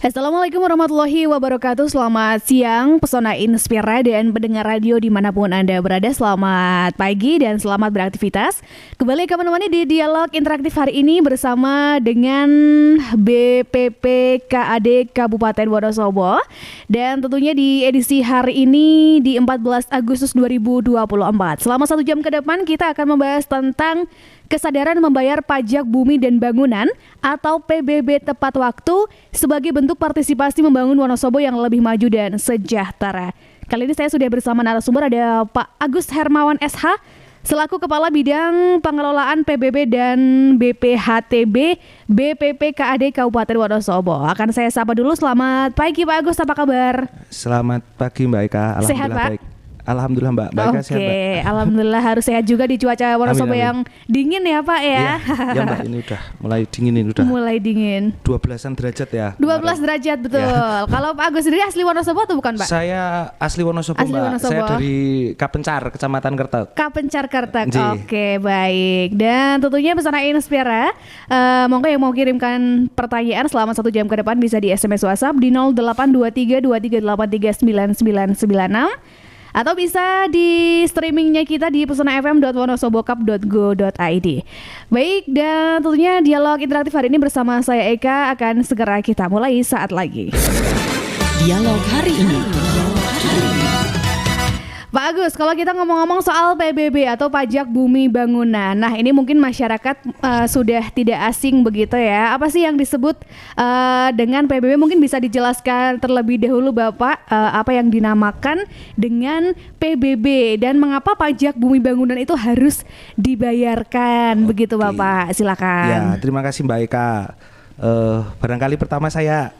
Assalamualaikum warahmatullahi wabarakatuh. Selamat siang Pesona Inspira dan pendengar radio dimanapun Anda berada. Selamat pagi dan selamat beraktivitas. Kembali kami menemani di dialog interaktif hari ini bersama dengan BPP KAD Kabupaten Wonosobo. Dan tentunya di edisi hari ini di 14 Agustus 2024. Selama 1 jam ke depan kita akan membahas tentang kesadaran membayar pajak bumi dan bangunan atau PBB tepat waktu sebagai bentuk partisipasi membangun Wonosobo yang lebih maju dan sejahtera. Kali ini saya sudah bersama narasumber, ada Pak Agus Hermawan SH selaku Kepala Bidang Pengelolaan PBB dan BPHTB BPP KAD Kabupaten Wonosobo. Akan saya sapa dulu. Selamat pagi Pak Agus, apa kabar? Selamat pagi Mbak Eka. Alhamdulillah sehat, Pak? Baik. Alhamdulillah Mbak. Baik, sehat Mbak. Alhamdulillah harus sehat juga di cuaca Wonosobo yang dingin ya Pak ya. Ya Mbak, ini udah mulai dingin ini udah. Mulai dingin. 12-an derajat ya. 12 derajat betul. Ya. Kalau Pak Agus sendiri asli Wonosobo atau bukan Pak? Saya asli Wonosobo asli Mbak. Wonosobo. Saya dari Kapencar, Kecamatan Kertek. Kapencar Kertek. Oke, baik. Dan tentunya Pesona Inspira, monggo yang mau kirimkan pertanyaan selama 1 jam ke depan bisa di SMS WhatsApp di 082323839996 atau bisa di streamingnya kita di pesonafm.wonosobokap.go.id. Baik, dan tentunya dialog interaktif hari ini bersama saya Eka akan segera kita mulai saat lagi. Dialog hari ini. Pak Agus, kalau kita ngomong-ngomong soal PBB atau pajak bumi bangunan, nah ini mungkin masyarakat sudah tidak asing begitu ya. Apa sih yang disebut dengan PBB? Mungkin bisa dijelaskan terlebih dahulu Bapak, apa yang dinamakan dengan PBB dan mengapa pajak bumi bangunan itu harus dibayarkan? Begitu Bapak, silakan. Ya, terima kasih Mbak Eka. Barangkali pertama saya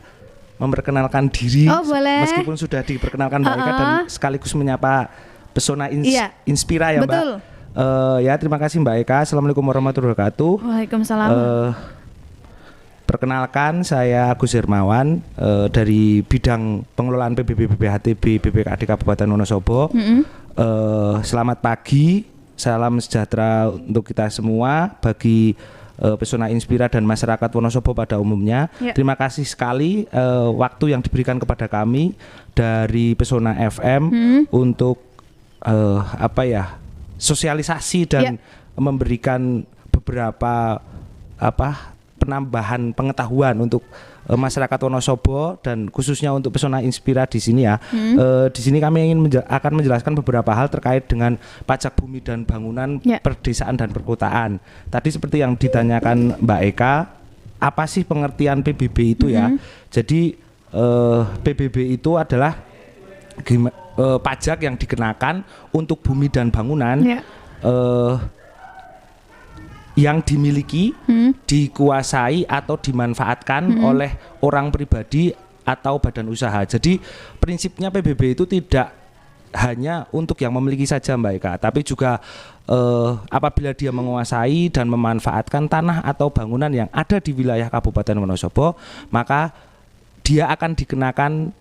memperkenalkan diri, meskipun sudah diperkenalkan Mbak Eka dan sekaligus menyapa Pesona Inspira ya betul. Mbak. Ya, terima kasih Mbak Eka. Assalamualaikum warahmatullahi wabarakatuh. Waalaikumsalam. Perkenalkan, saya Agus Hermawan dari bidang pengelolaan PBB BPHTB BPKAD Kabupaten Wonosobo. Selamat pagi, salam sejahtera untuk kita semua bagi Pesona Inspira dan masyarakat Wonosobo pada umumnya. Terima kasih sekali waktu yang diberikan kepada kami dari Pesona FM untuk sosialisasi dan memberikan beberapa penambahan pengetahuan untuk masyarakat Wonosobo dan khususnya untuk Pesona Inspira di sini ya. Di sini kami akan menjelaskan beberapa hal terkait dengan pajak bumi dan bangunan perdesaan dan perkotaan. Tadi seperti yang ditanyakan Mbak Eka, apa sih pengertian PBB itu ya? Jadi PBB itu adalah pajak yang dikenakan untuk bumi dan bangunan yang dimiliki, dikuasai atau dimanfaatkan oleh orang pribadi atau badan usaha. Jadi prinsipnya PBB itu tidak hanya untuk yang memiliki saja Mbak Eka, tapi juga apabila dia menguasai dan memanfaatkan tanah atau bangunan yang ada di wilayah Kabupaten Wonosobo, maka dia akan dikenakan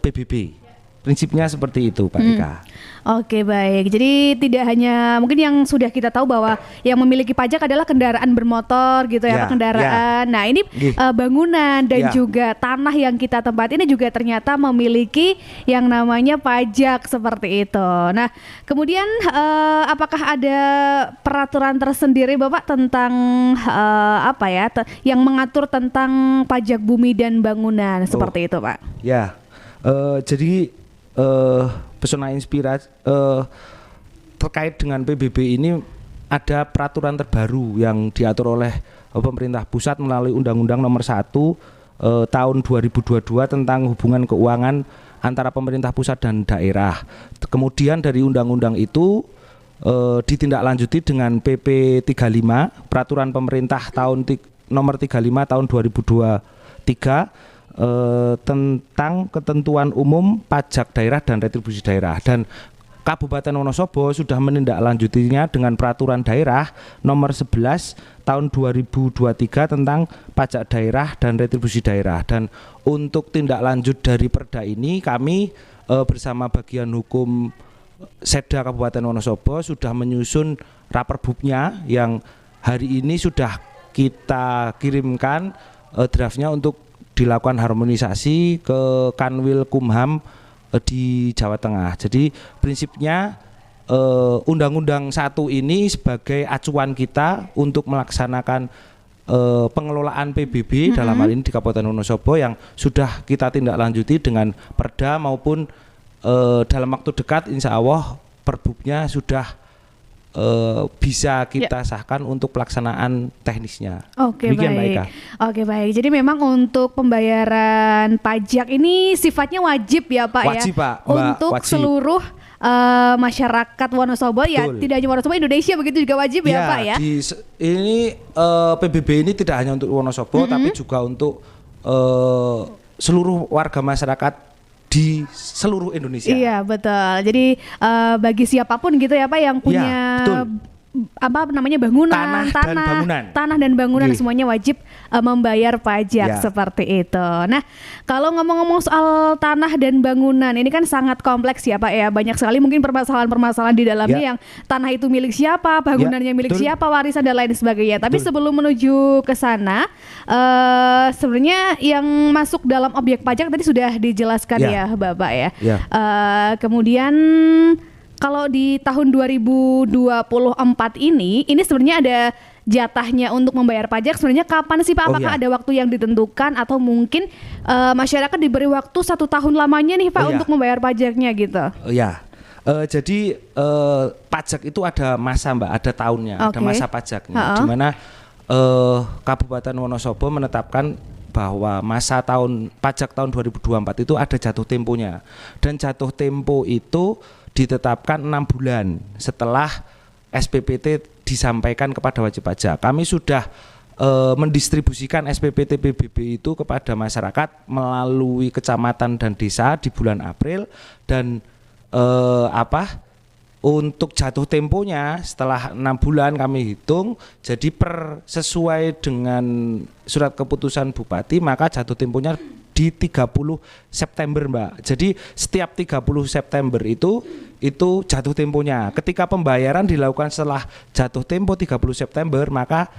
PBB. Prinsipnya seperti itu Pak Eka. Oke, baik. Jadi tidak hanya mungkin yang sudah kita tahu bahwa yang memiliki pajak adalah kendaraan bermotor gitu ya, kendaraan. Nah ini bangunan dan juga tanah yang kita tempati ini juga ternyata memiliki yang namanya pajak seperti itu. Nah kemudian apakah ada peraturan tersendiri Bapak tentang yang mengatur tentang pajak bumi dan bangunan seperti itu Pak? Ya, jadi Pesona Inspira terkait dengan PBB ini ada peraturan terbaru yang diatur oleh pemerintah pusat melalui Undang-Undang Nomor 1 tahun 2022 tentang hubungan keuangan antara pemerintah pusat dan daerah. Kemudian dari undang-undang itu ditindaklanjuti dengan PP 35 Peraturan Pemerintah Nomor 35 tahun 2023 tentang ketentuan umum pajak daerah dan retribusi daerah, dan Kabupaten Wonosobo sudah menindaklanjutinya dengan peraturan daerah nomor 11 tahun 2023 tentang pajak daerah dan retribusi daerah. Dan untuk tindak lanjut dari perda ini kami bersama bagian hukum Setda Kabupaten Wonosobo sudah menyusun raperbubnya yang hari ini sudah kita kirimkan draftnya untuk dilakukan harmonisasi ke Kanwil Kumham di Jawa Tengah. Jadi prinsipnya Undang-Undang 1 ini sebagai acuan kita untuk melaksanakan pengelolaan PBB dalam hal ini di Kabupaten Wonosobo yang sudah kita tindak lanjuti dengan Perda maupun dalam waktu dekat insya Allah Perbubnya sudah bisa kita sahkan untuk pelaksanaan teknisnya. Oke, Demikian, Mbak baik. Eka. Oke, baik. Jadi memang untuk pembayaran pajak ini sifatnya wajib ya Pak Wajib, ya? Pak, Mbak, untuk wajib. seluruh masyarakat Wonosobo ya, tidak hanya Wonosobo, Indonesia begitu juga wajib ya Pak ya? Ini PBB ini tidak hanya untuk Wonosobo tapi juga untuk seluruh warga masyarakat di seluruh Indonesia. Iya betul. Jadi bagi siapapun gitu ya Pak yang punya betul. apa namanya bangunan, tanah dan bangunan Oke. semuanya wajib membayar pajak Ya. seperti itu. Nah, kalau ngomong-ngomong soal tanah dan bangunan ini kan sangat kompleks ya Pak ya. Banyak sekali mungkin permasalahan-permasalahan di dalamnya Ya. yang tanah itu milik siapa, bangunannya milik betul. siapa, warisan dan lain sebagainya. Tapi Betul. sebelum menuju ke sana, sebenarnya yang masuk dalam objek pajak tadi sudah dijelaskan ya, Ya. Bapak ya. Ya. Kemudian kalau di tahun 2024 ini sebenarnya ada jatahnya untuk membayar pajak. Sebenarnya kapan sih Pak? Oh, Apakah iya. ada waktu yang ditentukan atau mungkin masyarakat diberi waktu 1 tahun lamanya nih Pak Oh, iya. untuk membayar pajaknya gitu? Ya. Jadi pajak itu ada masa Mbak, ada tahunnya, ada Oke. masa pajaknya. Ha-ha. Di mana Kabupaten Wonosobo menetapkan bahwa masa pajak tahun 2024 itu ada jatuh temponya. Dan jatuh tempo itu ditetapkan 6 bulan setelah SPPT disampaikan kepada wajib pajak. Kami sudah mendistribusikan SPPT PBB itu kepada masyarakat melalui kecamatan dan desa di bulan April dan untuk jatuh temponya setelah 6 bulan kami hitung jadi sesuai dengan surat keputusan Bupati maka jatuh temponya di 30 September Mbak. Jadi setiap 30 September itu jatuh temponya. Ketika pembayaran dilakukan setelah jatuh tempo 30 September maka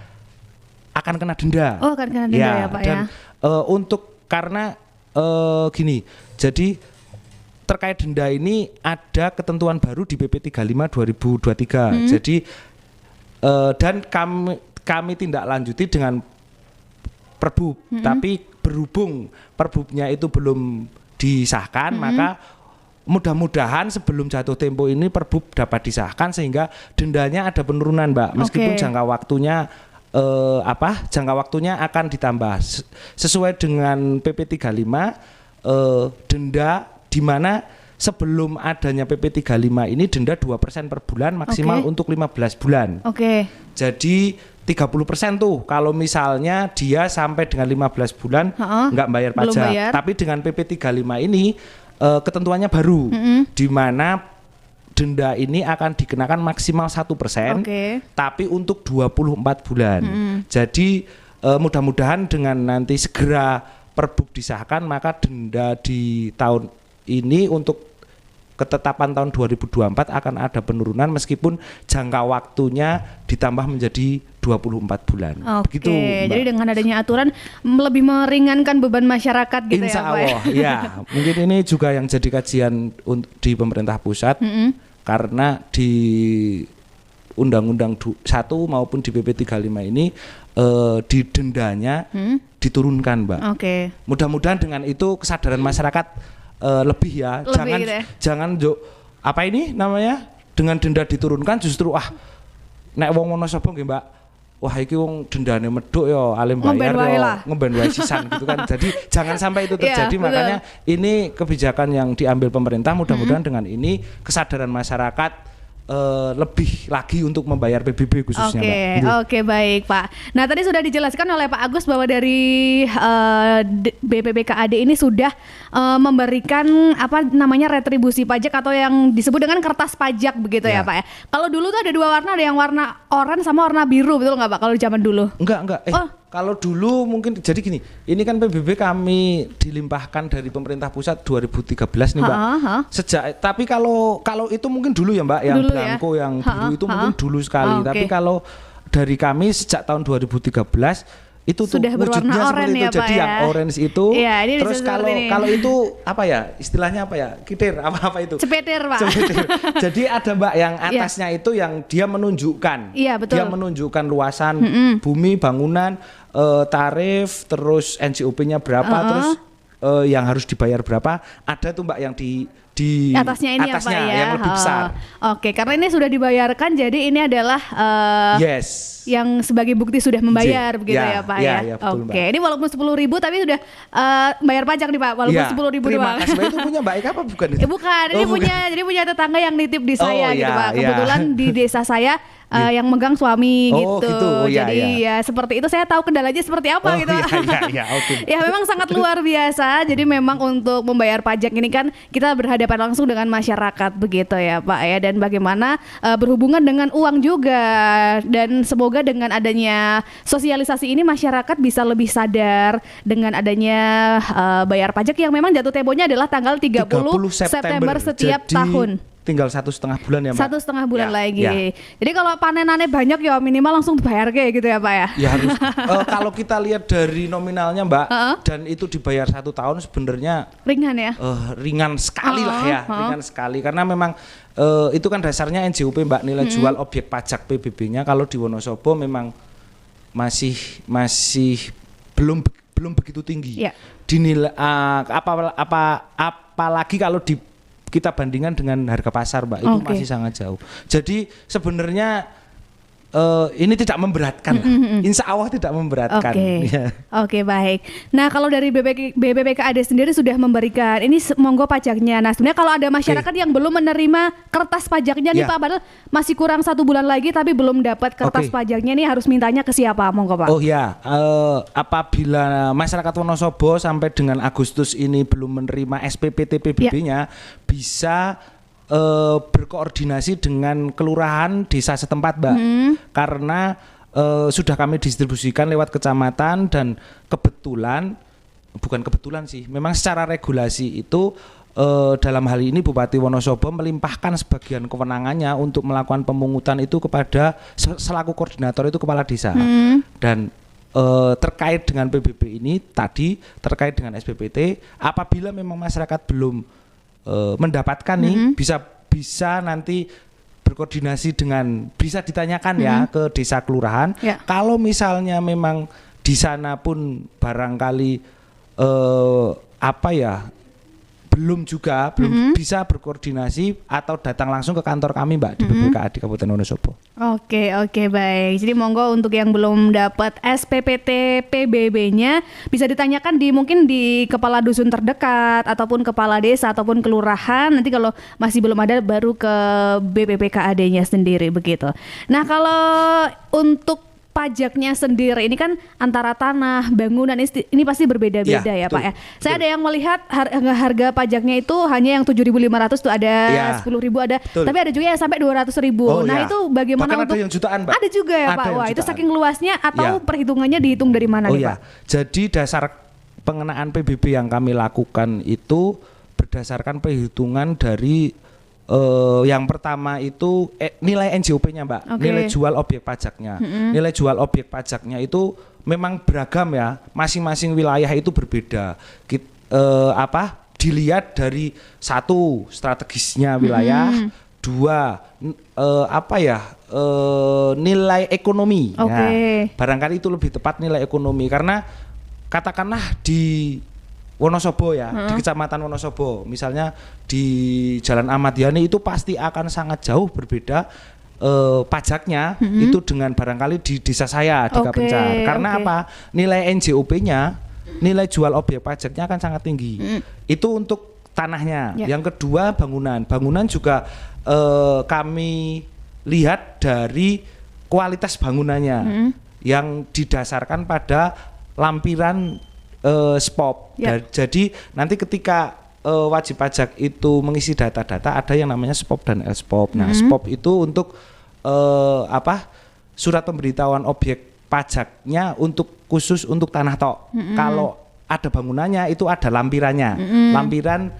akan kena denda. Oh, akan kena denda ya Pak dan, ya. Karena gini, jadi terkait denda ini ada ketentuan baru di PP 35 2023. Jadi dan kami tindak lanjuti dengan Perbub, tapi berhubung Perbubnya itu belum disahkan, maka mudah-mudahan sebelum jatuh tempo ini Perbub dapat disahkan sehingga dendanya ada penurunan, Mbak. Meskipun Oke. jangka waktunya akan ditambah sesuai dengan PP 35 denda di mana sebelum adanya PP 35 ini denda 2% per bulan maksimal Oke. untuk 15 bulan. Oke. Jadi 30% tuh kalau misalnya dia sampai dengan 15 bulan Ha-ha. nggak bayar Belum pajak. bayar. Tapi dengan PP 35 ini ketentuannya baru di mana denda ini akan dikenakan maksimal 1%, Oke. tapi untuk 24 bulan. Jadi mudah-mudahan dengan nanti segera Perbub disahkan maka denda di tahun ini untuk ketetapan tahun 2024 akan ada penurunan meskipun jangka waktunya ditambah menjadi 24 bulan. Oke, Begitu, Mbak. jadi dengan adanya aturan lebih meringankan beban masyarakat gitu Insya ya Pak ya? Allah, ya. Mungkin ini juga yang jadi kajian di pemerintah pusat karena di Undang-Undang 1 maupun di PP 35 ini di dendanya diturunkan, Mbak. Oke. Mudah-mudahan dengan itu kesadaran masyarakat lebih ya. Lebih gitu ya. Jangan apa ini namanya dengan denda diturunkan justru nek wong Wonosobo nggih Mbak. Wah iki wong dendane medhuk ya alim Ngomben bayar wae ya lah. ngomben wae sisan gitu kan. Jadi jangan sampai itu terjadi. Iya, betul. Makanya ini kebijakan yang diambil pemerintah mudah-mudahan dengan ini kesadaran masyarakat lebih lagi untuk membayar PBB khususnya Oke, Mbak. Gitu. oke baik Pak. Nah tadi sudah dijelaskan oleh Pak Agus bahwa dari BPPKAD ini sudah memberikan apa namanya retribusi pajak atau yang disebut dengan kertas pajak begitu ya Ya. Pak ya. Kalau dulu tuh ada 2 warna, ada yang warna oranye sama warna biru, betul nggak Pak? Kalau di zaman dulu? Enggak. Oh. Kalau dulu mungkin jadi gini, ini kan PBB kami dilimpahkan dari pemerintah pusat 2013 nih Mbak. Tapi kalau itu mungkin dulu ya Mbak, yang Dulu ya? belangko yang biru itu mungkin dulu sekali. Oh, oke. Tapi kalau dari kami sejak tahun 2013 itu tuh sudah berwarna wujudnya oranye seperti itu. ya, Pak Jadi ya. yang orange itu. Iya, ini bisa Terus seperti ini. kalau itu apa ya? Istilahnya apa ya? Kitir apa itu? Cepetir, Pak. Cepetir. Jadi ada Mbak yang atasnya itu yang dia menunjukkan. Iya, betul. Dia menunjukkan luasan bumi, bangunan, tarif, terus NJOP-nya berapa, terus yang harus dibayar berapa. Ada tuh Mbak yang di atasnya ini atasnya ya Pak ya. yang lebih besar. Oke, karena ini sudah dibayarkan, jadi ini adalah Yes. yang sebagai bukti sudah membayar begitu Ya, ya Pak ya, ya. ya, betul, Oke, Mbak. ini walaupun 10.000 tapi sudah bayar pajak nih Pak, walaupun 10.000 terima doang. kasih. Mbak, itu punya Mbak Eka apa bukan itu? Bukan, ini Oh, bukan. jadi punya tetangga yang nitip di saya Oh, gitu ya, Pak. ya. Kebetulan di desa saya yang megang suami Oh, gitu. gitu. Oh, ya, Jadi ya seperti itu, saya tahu kendalanya seperti apa Oh, gitu. iya, oke. Ya memang sangat luar biasa. Jadi memang untuk membayar pajak ini kan kita berhadapan langsung dengan masyarakat begitu ya Pak ya. Dan bagaimana berhubungan dengan uang juga. Dan semoga dengan adanya sosialisasi ini masyarakat bisa lebih sadar dengan adanya bayar pajak yang memang jatuh temponya adalah tanggal 30 September setiap Jadi, tahun. Tinggal 1,5 bulan ya Mbak? 1,5 bulan Ya, lagi. ya. Jadi kalau panenannya banyak ya minimal langsung dibayar kayak gitu ya Pak ya. Ya harus. Kalau kita lihat dari nominalnya Mbak, dan itu dibayar 1 tahun sebenarnya Ringan ya. ringan sekali lah ya, ringan sekali karena memang itu kan dasarnya NJOP Mbak, nilai jual objek pajak PBB-nya kalau di Wonosobo memang masih belum begitu tinggi. Ya. Dinilai apalagi kalau kita bandingkan dengan harga pasar Mbak, itu Oke. masih sangat jauh. Jadi sebenarnya ini tidak memberatkan, insya Allah tidak memberatkan. Oke, Ya. Oke, baik. Nah kalau dari BPPKAD sendiri sudah memberikan ini monggo pajaknya. Nah sebenarnya kalau ada masyarakat yang belum menerima kertas pajaknya nih Ya. Pak, padahal masih kurang 1 bulan lagi tapi belum dapat kertas Oke. pajaknya nih, harus mintanya ke siapa monggo Pak? Oh ya, apabila masyarakat Wonosobo sampai dengan Agustus ini belum menerima SPPT PBB-nya, bisa berkoordinasi dengan kelurahan desa setempat Mbak, karena sudah kami distribusikan lewat kecamatan dan bukan kebetulan sih, memang secara regulasi itu dalam hal ini Bupati Wonosobo melimpahkan sebagian kewenangannya untuk melakukan pemungutan itu kepada selaku koordinator itu kepala desa. Dan terkait dengan PBB ini tadi, terkait dengan SPPT, apabila memang masyarakat belum mendapatkan nih, bisa nanti berkoordinasi dengan, bisa ditanyakan ya ke desa kelurahan. Ya. Kalau misalnya memang di sana pun barangkali belum bisa berkoordinasi atau datang langsung ke kantor kami Mbak di BPKAD di Kabupaten Wonosobo. Oke, baik. Jadi monggo untuk yang belum dapat SPPT PBB-nya bisa ditanyakan mungkin di kepala dusun terdekat ataupun kepala desa ataupun kelurahan. Nanti kalau masih belum ada baru ke BPPKAD-nya sendiri begitu. Nah, kalau untuk pajaknya sendiri ini kan antara tanah, bangunan ini pasti berbeda-beda ya Pak ya. Saya ada yang melihat harga pajaknya itu hanya yang 7.500 tuh ada, 10.000 ada, tapi ada juga yang sampai 200.000. Nah itu bagaimana? Bahkan untuk ada yang jutaan Pak. Ada juga ya Ada Pak. yang Wah itu jutaan. saking luasnya atau perhitungannya dihitung dari mana nih Pak? Jadi dasar pengenaan PBB yang kami lakukan itu berdasarkan perhitungan dari yang pertama itu nilai NJOP-nya Mbak, nilai jual objek pajaknya. Nilai jual objek pajaknya itu memang beragam ya, masing-masing wilayah itu berbeda. Dilihat dari satu strategisnya wilayah, dua nilai ekonomi. Nah, barangkali itu lebih tepat nilai ekonomi karena katakanlah di Wonosobo ya, di Kecamatan Wonosobo, misalnya di Jalan Ahmad Yani itu pasti akan sangat jauh berbeda pajaknya itu dengan barangkali di desa saya di Kapencar. Karena apa? Nilai NJOP-nya, nilai jual objek pajaknya akan sangat tinggi. Itu untuk tanahnya. Yang kedua bangunan. Bangunan juga kami lihat dari kualitas bangunannya yang didasarkan pada lampiran SPOP. Jadi nanti ketika wajib pajak itu mengisi data-data ada yang namanya SPOP dan LSPOP. Nah, SPOP itu untuk surat pemberitahuan objek pajaknya khusus untuk tanah tok. Kalau ada bangunannya itu ada lampirannya. Lampiran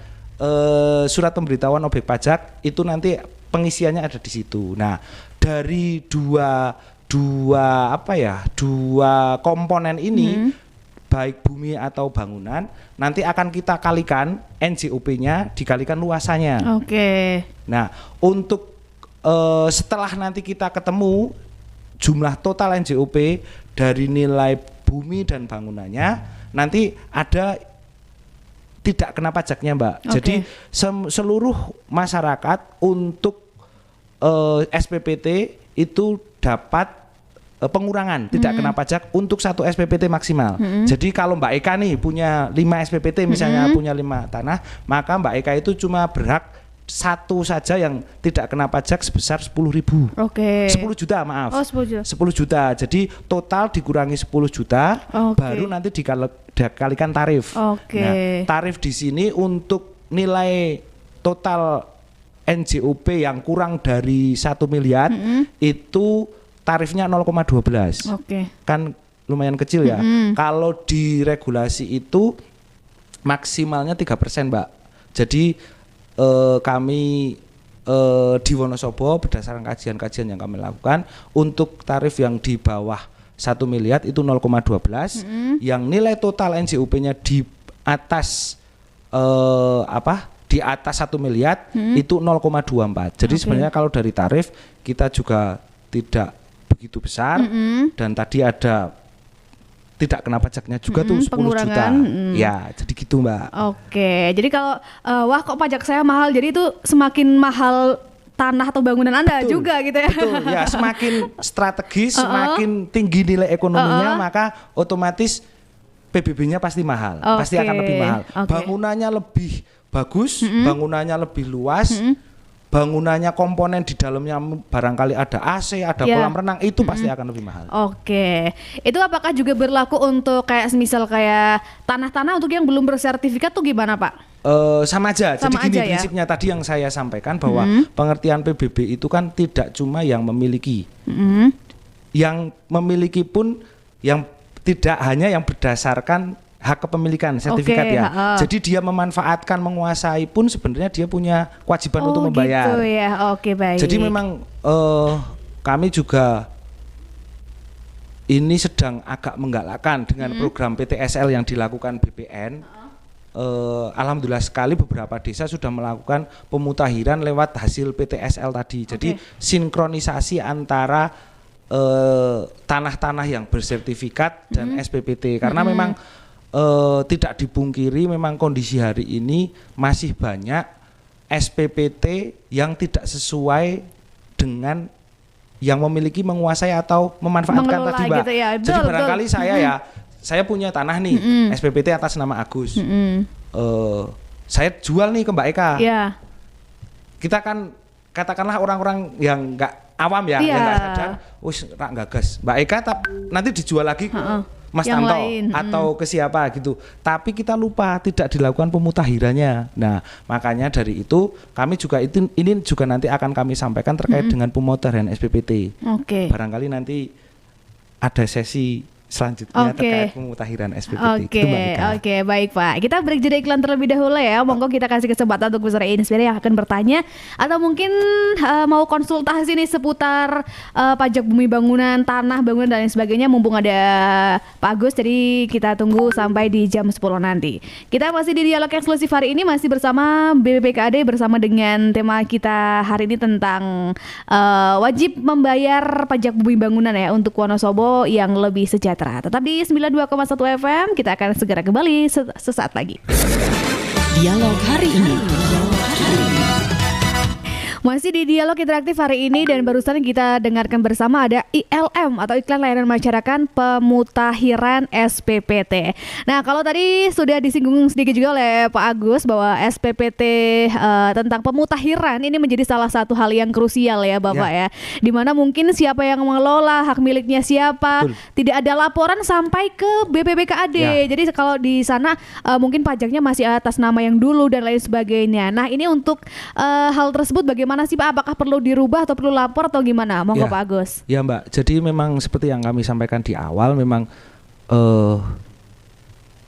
surat pemberitahuan objek pajak itu nanti pengisiannya ada di situ. Nah, dari dua dua komponen ini baik bumi atau bangunan nanti akan kita kalikan NJOP-nya dikalikan luasannya. Oke. Nah, untuk setelah nanti kita ketemu jumlah total NJOP dari nilai bumi dan bangunannya, nanti ada tidak kena pajaknya, Mbak. Jadi seluruh masyarakat untuk SPPT itu dapat pengurangan tidak kena pajak untuk satu SPPT maksimal. Jadi kalau Mbak Eka nih punya 5 SPPT misalnya punya 5 tanah, maka Mbak Eka itu cuma berhak satu saja yang tidak kena pajak sebesar 10.000. 10 juta maaf. 10 juta. Jadi total dikurangi 10 juta baru nanti dikalikan tarif. Nah, tarif di sini untuk nilai total NJOP yang kurang dari 1 miliar itu tarifnya 0,12. Kan lumayan kecil ya. Kalau di regulasi itu maksimalnya 3%, Mbak. Jadi kami di Wonosobo berdasarkan kajian-kajian yang kami lakukan untuk tarif yang di bawah 1 miliar itu 0,12, yang nilai total NJOP-nya di atas di atas 1 miliar itu 0,24. Jadi sebenarnya kalau dari tarif kita juga tidak begitu besar dan tadi ada tidak kena pajaknya juga tuh 10 juta. Ya, jadi gitu, Mbak. Jadi kalau wah kok pajak saya mahal, jadi itu semakin mahal tanah atau bangunan Anda juga gitu ya. Betul, ya semakin strategis, semakin tinggi nilai ekonominya, maka otomatis PBB-nya pasti mahal, pasti akan lebih mahal. Bangunannya lebih bagus, bangunannya lebih luas, bangunannya komponen di dalamnya barangkali ada AC, ada kolam renang, itu pasti akan lebih mahal. Itu apakah juga berlaku untuk kayak misal kayak tanah-tanah untuk yang belum bersertifikat tuh gimana, Pak? Sama aja. Jadi gini prinsipnya tadi yang saya sampaikan bahwa pengertian PBB itu kan tidak cuma yang memiliki, yang memiliki pun yang tidak hanya yang berdasarkan hak kepemilikan sertifikat Jadi dia memanfaatkan, menguasai pun sebenarnya dia punya kewajiban untuk membayar. Gitu ya. Baik. Jadi memang kami juga ini sedang agak menggalakkan dengan program PTSL yang dilakukan BPN. Alhamdulillah sekali beberapa desa sudah melakukan pemutahiran lewat hasil PTSL tadi. Jadi sinkronisasi antara tanah-tanah yang bersertifikat dan SPPT karena memang tidak dipungkiri memang kondisi hari ini masih banyak SPPT yang tidak sesuai dengan yang memiliki, menguasai atau memanfaatkan tadi, Mbak. Gitu ya. Jadi barangkali saya punya tanah nih SPPT atas nama Agus. Saya jual nih ke Mbak Eka. Kita kan katakanlah orang-orang yang nggak awam ya, yang nggak sadar, rak gagas. Mbak Eka nanti dijual lagi ke Mas yang Tanto lain. atau ke siapa gitu. Tapi kita lupa tidak dilakukan pemutahirannya. Nah, makanya dari itu kami juga ini juga nanti akan kami sampaikan terkait dengan pemutahiran SPPT. Barangkali nanti ada sesi selanjutnya terkait pemutahiran SPPT. Baik Pak. Kita break jeda iklan terlebih dahulu ya. Monggo kita kasih kesempatan untuk peserta Inspira yang akan bertanya atau mungkin mau konsultasi nih seputar pajak bumi bangunan, tanah bangunan dan lain sebagainya. Mumpung ada Pak Agus, jadi kita tunggu sampai di jam 10 nanti. Kita masih di dialog eksklusif hari ini masih bersama BPPKAD bersama dengan tema kita hari ini tentang wajib membayar pajak bumi bangunan ya untuk Wonosobo yang lebih sejahtera. Tetap di 92,1 FM, kita akan segera kembali sesaat lagi. Dialog hari ini. Masih di dialog interaktif hari ini dan barusan kita dengarkan bersama ada ILM atau Iklan Layanan Masyarakat Pemutahiran SPPT. Nah, kalau tadi sudah disinggung sedikit juga oleh Pak Agus bahwa SPPT tentang pemutahiran ini menjadi salah satu hal yang krusial ya Bapak ya. Dimana mungkin siapa yang mengelola, hak miliknya siapa, tidak ada laporan sampai ke BPPKAD. Jadi kalau di sana mungkin pajaknya masih atas nama yang dulu dan lain sebagainya. Nah, ini untuk hal tersebut bagaimana sih Pak? Apakah perlu dirubah atau perlu lapor atau gimana? Monggo Pak Agus. Ya Mbak, jadi memang seperti yang kami sampaikan di awal, memang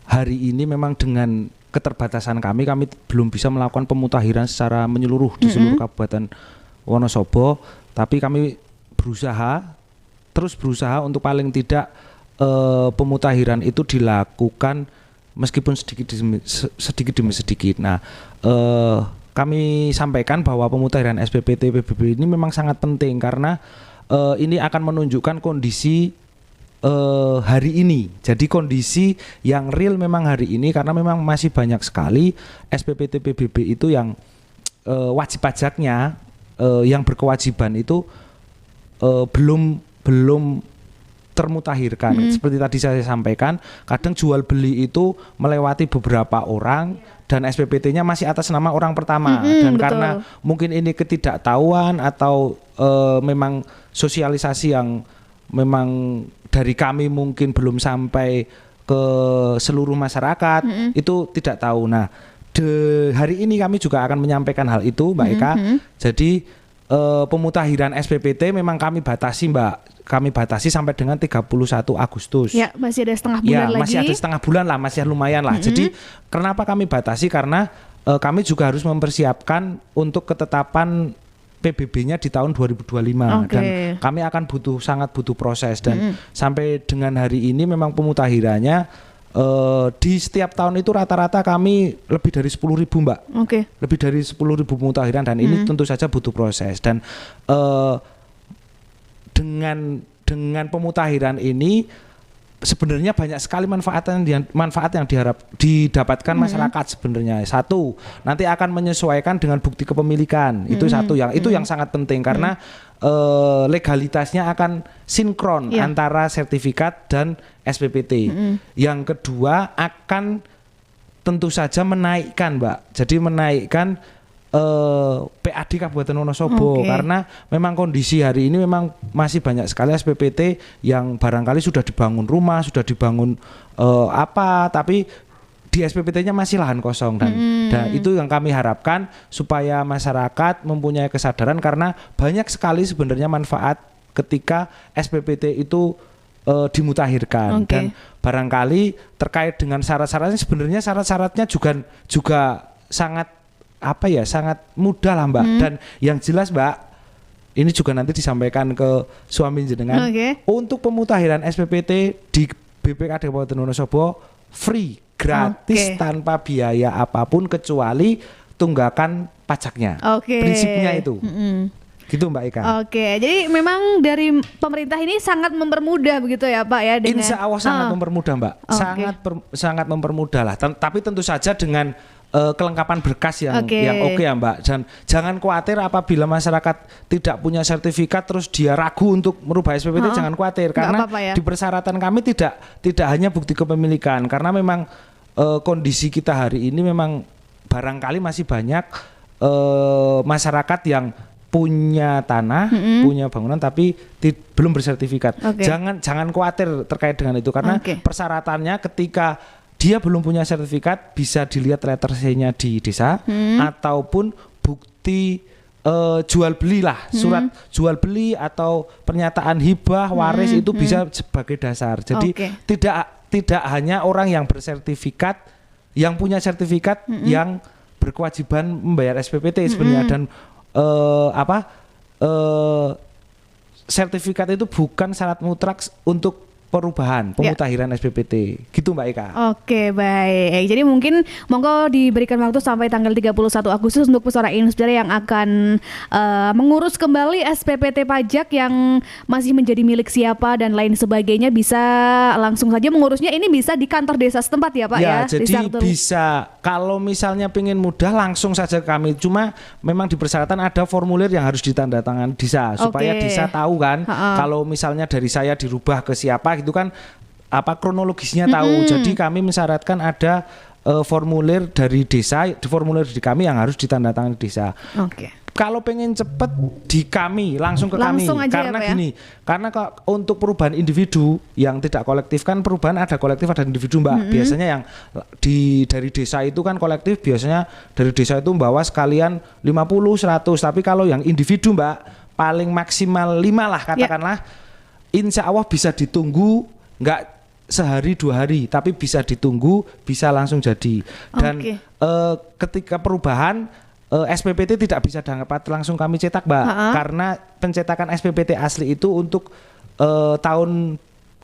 hari ini memang dengan keterbatasan kami belum bisa melakukan pemutahiran secara menyeluruh di seluruh Kabupaten Wonosobo, tapi kami berusaha terus berusaha untuk paling tidak pemutahiran itu dilakukan meskipun sedikit demi sedikit. Nah, kami sampaikan bahwa pemutahiran SPPT PBB ini memang sangat penting karena ini akan menunjukkan kondisi hari ini. Jadi kondisi yang real memang hari ini karena memang masih banyak sekali SPPT PBB itu yang wajib pajaknya yang berkewajiban itu belum termutahirkan. Seperti tadi saya sampaikan, kadang jual beli itu melewati beberapa orang dan SPPT-nya masih atas nama orang pertama. Dan betul. Karena mungkin ini ketidaktahuan atau memang sosialisasi yang memang dari kami mungkin belum sampai ke seluruh masyarakat, itu tidak tahu. Nah, hari ini kami juga akan menyampaikan hal itu, Mbak Eka. Jadi pemutahiran SPPT memang kami batasi, Mbak. Kami batasi sampai dengan 31 Agustus. Ya, masih ada setengah bulan lagi. Masih ada setengah bulan lah, masih lumayan lah. Jadi kenapa kami batasi? Karena kami juga harus mempersiapkan untuk ketetapan PBB-nya di tahun 2025 dan kami akan sangat butuh proses dan sampai dengan hari ini memang pemutahirannya di setiap tahun itu rata-rata kami lebih dari 10.000 Mbak. Lebih dari 10.000 pemutahiran dan ini tentu saja butuh proses dan dengan pemutahiran ini sebenarnya banyak sekali manfaat yang didapatkan masyarakat sebenarnya. Satu, nanti akan menyesuaikan dengan bukti kepemilikan. Itu satu itu yang sangat penting karena legalitasnya akan sinkron antara sertifikat dan SPPT. Yang kedua akan tentu saja menaikkan, Mbak. Jadi menaikkan PAD Kabupaten Wonosobo karena memang kondisi hari ini memang masih banyak sekali SPPT yang barangkali sudah dibangun rumah, sudah dibangun tapi di SPPT-nya masih lahan kosong dan itu yang kami harapkan supaya masyarakat mempunyai kesadaran karena banyak sekali sebenarnya manfaat ketika SPPT itu dimutahirkan dan barangkali terkait dengan syarat-syaratnya sebenarnya syarat-syaratnya juga sangat sangat mudah lah, Mbak. Dan yang jelas, Mbak, ini juga nanti disampaikan ke suami jenengan. Untuk pemutahiran SPPT di BPKD Kabupaten Wonosobo free, gratis tanpa biaya apapun kecuali tunggakan pajaknya. Prinsipnya itu. Gitu, Mbak Eka. Jadi memang dari pemerintah ini sangat mempermudah begitu ya, Pak ya dengan Insya Allah sangat mempermudah, Mbak. Sangat mempermudah lah. Tapi tentu saja dengan kelengkapan berkas yang oke ya, Mbak. Dan jangan khawatir apabila masyarakat tidak punya sertifikat terus dia ragu untuk merubah SPPT, jangan khawatir karena di persyaratan kami tidak hanya bukti kepemilikan karena memang kondisi kita hari ini memang barangkali masih banyak masyarakat yang punya tanah, punya bangunan tapi belum bersertifikat. Jangan khawatir terkait dengan itu karena persyaratannya ketika dia belum punya sertifikat bisa dilihat letter C-nya di desa ataupun bukti jual beli lah, surat jual beli atau pernyataan hibah waris itu bisa sebagai dasar. Jadi tidak hanya orang yang bersertifikat, yang punya sertifikat yang berkewajiban membayar SPPT sebenarnya dan sertifikat itu bukan syarat mutlak untuk perubahan pemutahiran SPPT gitu, Mbak Eka. Baik. Jadi mungkin monggo diberikan waktu sampai tanggal 31 Agustus untuk Pesona Inspira yang akan mengurus kembali SPPT pajak yang masih menjadi milik siapa dan lain sebagainya, bisa langsung saja mengurusnya. Ini bisa di kantor desa setempat ya, Pak ya? Jadi bisa kalau misalnya pengen mudah langsung saja ke kami. Cuma memang di persyaratan ada formulir yang harus ditandatangani desa supaya desa tahu kan kalau misalnya dari saya dirubah ke siapa itu kan kronologisnya tahu. Jadi kami mensyaratkan ada formulir dari desa, formulir di kami yang harus ditandatangani desa. Kalau pengen cepet di kami langsung ke kami karena gini, karena untuk perubahan individu yang tidak kolektif kan perubahan ada kolektif ada individu, Mbak. Biasanya yang dari desa itu kan kolektif, biasanya dari desa itu membawa sekalian 50 100, tapi kalau yang individu, Mbak, paling maksimal 5 lah katakanlah. Insya Allah bisa ditunggu, nggak sehari 2 hari, tapi bisa ditunggu, bisa langsung jadi. Dan ketika perubahan SPPT tidak bisa dapat langsung kami cetak, Mbak, karena pencetakan SPPT asli itu untuk tahun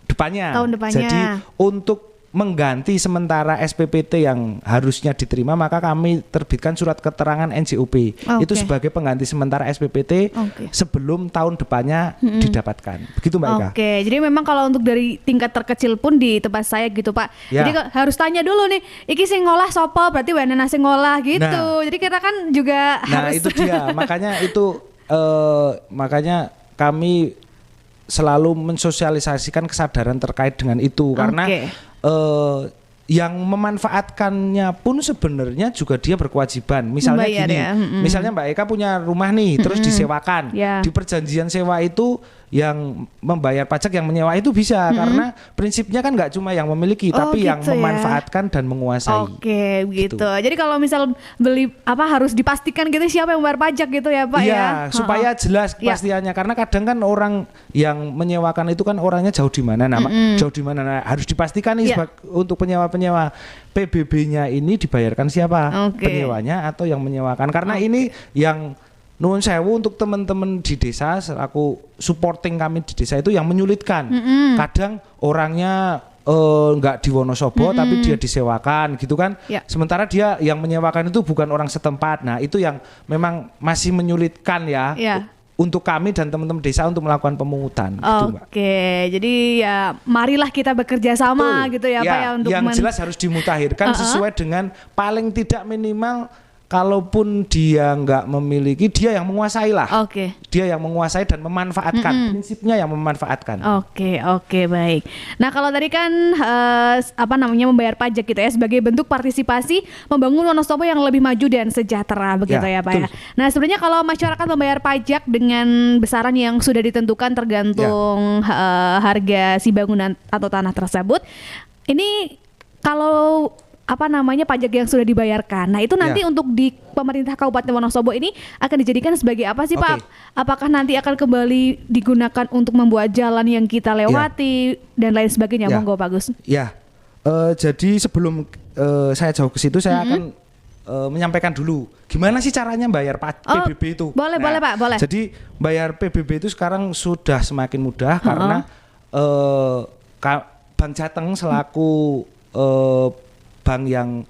depannya. Tahun depannya. Jadi untuk mengganti sementara SPPT yang harusnya diterima, maka kami terbitkan surat keterangan NJOP. Itu sebagai pengganti sementara SPPT sebelum tahun depannya didapatkan. Begitu Mbak Eka. Oke, jadi memang kalau untuk dari tingkat terkecil pun di tempat saya gitu Pak. Ya. Jadi harus tanya dulu nih, iki sing ngolah sopo, berarti wenena sing ngolah gitu. Nah. Jadi kita kan juga harus. Itu dia. Makanya kami selalu mensosialisasikan kesadaran terkait dengan itu karena yang memanfaatkannya pun sebenarnya juga dia berkewajiban. Misalnya membayar, gini, ya. Misalnya Mbak Eka punya rumah nih, terus disewakan. Di perjanjian sewa itu yang membayar pajak yang menyewa itu bisa karena prinsipnya kan nggak cuma yang memiliki tapi gitu yang memanfaatkan dan menguasai. Oke, begitu. Jadi kalau misal beli harus dipastikan gitu siapa yang membayar pajak gitu ya Pak ya. Iya, supaya jelas kepastiannya karena kadang kan orang yang menyewakan itu kan orangnya jauh di mana jauh di mana. Nah, harus dipastikan nih untuk penyewa-penyewa PBB-nya ini dibayarkan siapa? Penyewanya atau yang menyewakan. Karena ini yang nuwun sewu untuk teman-teman di desa selaku supporting kami di desa itu yang menyulitkan. Kadang orangnya nggak di Wonosobo tapi dia disewakan gitu kan. Sementara dia yang menyewakan itu bukan orang setempat. Nah, itu yang memang masih menyulitkan ya. Untuk kami dan teman-teman desa untuk melakukan pemungutan gitu, Mbak. Jadi ya marilah kita bekerja sama gitu ya Pak ya untuk yang jelas harus dimutakhirkan sesuai dengan paling tidak minimal. Kalaupun dia nggak memiliki, dia yang menguasai lah. Dia yang menguasai dan memanfaatkan. Prinsipnya yang memanfaatkan. Oke, baik. Nah kalau tadi kan membayar pajak gitu ya sebagai bentuk partisipasi membangun Wonosobo yang lebih maju dan sejahtera begitu ya Pak ya. Nah sebenarnya kalau masyarakat membayar pajak dengan besaran yang sudah ditentukan tergantung harga si bangunan atau tanah tersebut, ini kalau pajak yang sudah dibayarkan. Nah, itu nanti untuk di pemerintah Kabupaten Wonosobo ini akan dijadikan sebagai apa sih, Pak? Apakah nanti akan kembali digunakan untuk membuat jalan yang kita lewati dan lain sebagainya? Monggo, Pak Gus. Jadi sebelum saya jauh ke situ, saya akan menyampaikan dulu gimana sih caranya bayar PBB itu. Boleh Pak, boleh. Jadi bayar PBB itu sekarang sudah semakin mudah karena Bank Jateng selaku bank yang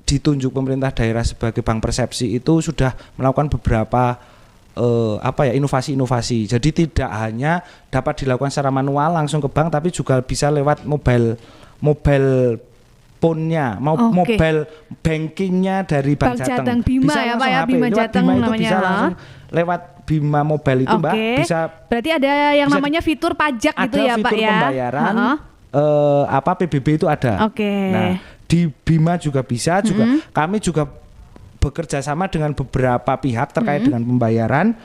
ditunjuk pemerintah daerah sebagai bank persepsi itu sudah melakukan beberapa inovasi-inovasi. Jadi tidak hanya dapat dilakukan secara manual langsung ke bank, tapi juga bisa lewat mobile phone-nya, mobile bankingnya dari Bank Jateng. Bima bisa ya Pak ya, Bima Jateng Bima namanya. Bisa langsung lewat Bima Mobile itu Mbak. Berarti ada yang namanya fitur pajak gitu ya Pak ya. Ada fitur pembayaran PBB itu ada. Nah, di Bima juga bisa, kami juga bekerja sama dengan beberapa pihak terkait dengan pembayaran.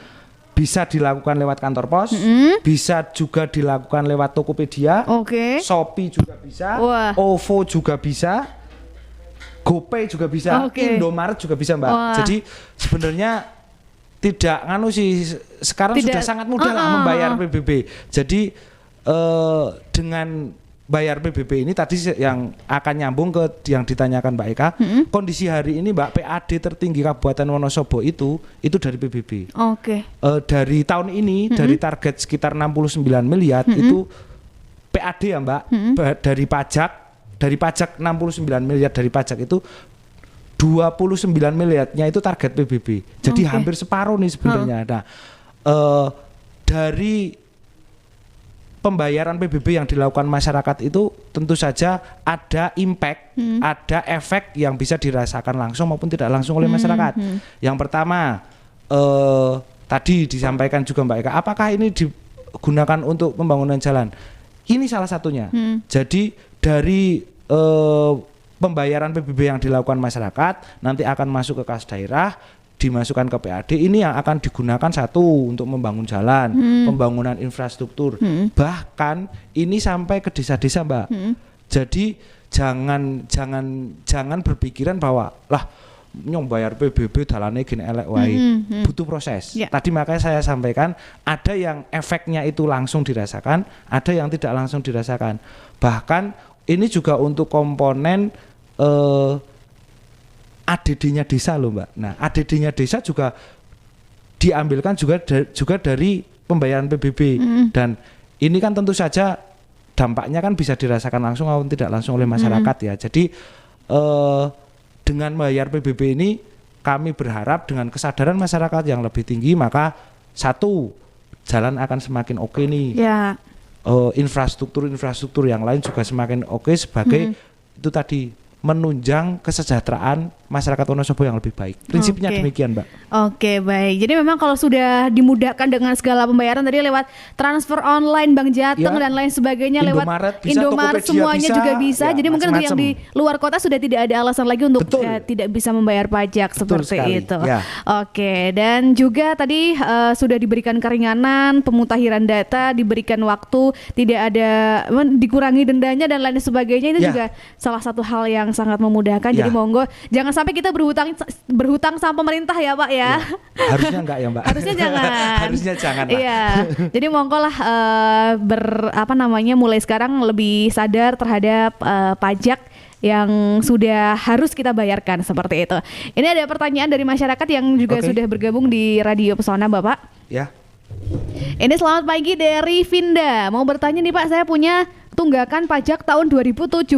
Bisa dilakukan lewat kantor pos, bisa juga dilakukan lewat Tokopedia, Shopee juga bisa, OVO juga bisa, GoPay juga bisa, Indomaret juga bisa Mbak. Jadi sebenarnya tidak sekarang sudah sangat mudah lah membayar PBB. Jadi dengan bayar PBB ini tadi yang akan nyambung ke yang ditanyakan Mbak Eka, kondisi hari ini Mbak, PAD tertinggi Kabupaten Wonosobo itu dari PBB. Dari tahun ini dari target sekitar 69 miliar itu PAD ya Mbak, dari pajak 69 miliar dari pajak itu 29 miliarnya itu target PBB. Jadi hampir separuh nih sebenarnya. Nah, dari pembayaran PBB yang dilakukan masyarakat itu tentu saja ada impact, ada efek yang bisa dirasakan langsung maupun tidak langsung oleh masyarakat. Yang pertama, tadi disampaikan juga Mbak Eka, apakah ini digunakan untuk pembangunan jalan? Ini salah satunya. Jadi dari pembayaran PBB yang dilakukan masyarakat nanti akan masuk ke kas daerah, dimasukkan ke PAD, ini yang akan digunakan satu untuk membangun jalan, pembangunan infrastruktur, bahkan ini sampai ke desa-desa Mbak. Jadi jangan berpikiran bahwa lah nyong bayar PBB dalane gini elek wae. Butuh proses. Tadi makanya saya sampaikan ada yang efeknya itu langsung dirasakan, ada yang tidak langsung dirasakan. Bahkan ini juga untuk komponen ADD-nya desa loh Mbak. Nah, ADD-nya desa juga diambilkan juga dari pembayaran PBB dan ini kan tentu saja dampaknya kan bisa dirasakan langsung maupun tidak langsung oleh masyarakat ya. Jadi dengan membayar PBB ini kami berharap dengan kesadaran masyarakat yang lebih tinggi maka satu, jalan akan semakin oke nih. Ya. Infrastruktur yang lain juga semakin oke sebagai itu tadi menunjang kesejahteraan masyarakat Wonosobo yang lebih baik. Prinsipnya demikian, Mbak. Oke, baik. Jadi memang kalau sudah dimudahkan dengan segala pembayaran tadi lewat transfer online Bank Jateng dan lain sebagainya, lewat Indomaret semuanya juga bisa. Jadi mungkin untuk yang di luar kota sudah tidak ada alasan lagi untuk tidak bisa membayar pajak seperti itu. Ya. Oke, dan juga tadi sudah diberikan keringanan, pemutahiran data, diberikan waktu, tidak ada dikurangi dendanya dan lain sebagainya. Itu juga salah satu hal yang sangat memudahkan. Jadi monggo jangan sampai kita berhutang sama pemerintah ya Pak ya. Harusnya enggak ya Mbak. Harusnya jangan. Harusnya jangan lah. Iya. Jadi monggo lah mulai sekarang lebih sadar terhadap pajak yang sudah harus kita bayarkan seperti itu. Ini ada pertanyaan dari masyarakat yang juga sudah bergabung di Radio Pesona Bapak. Ya. Ini selamat pagi dari Vinda. Mau bertanya nih Pak, saya punya tunggakan pajak tahun 2017.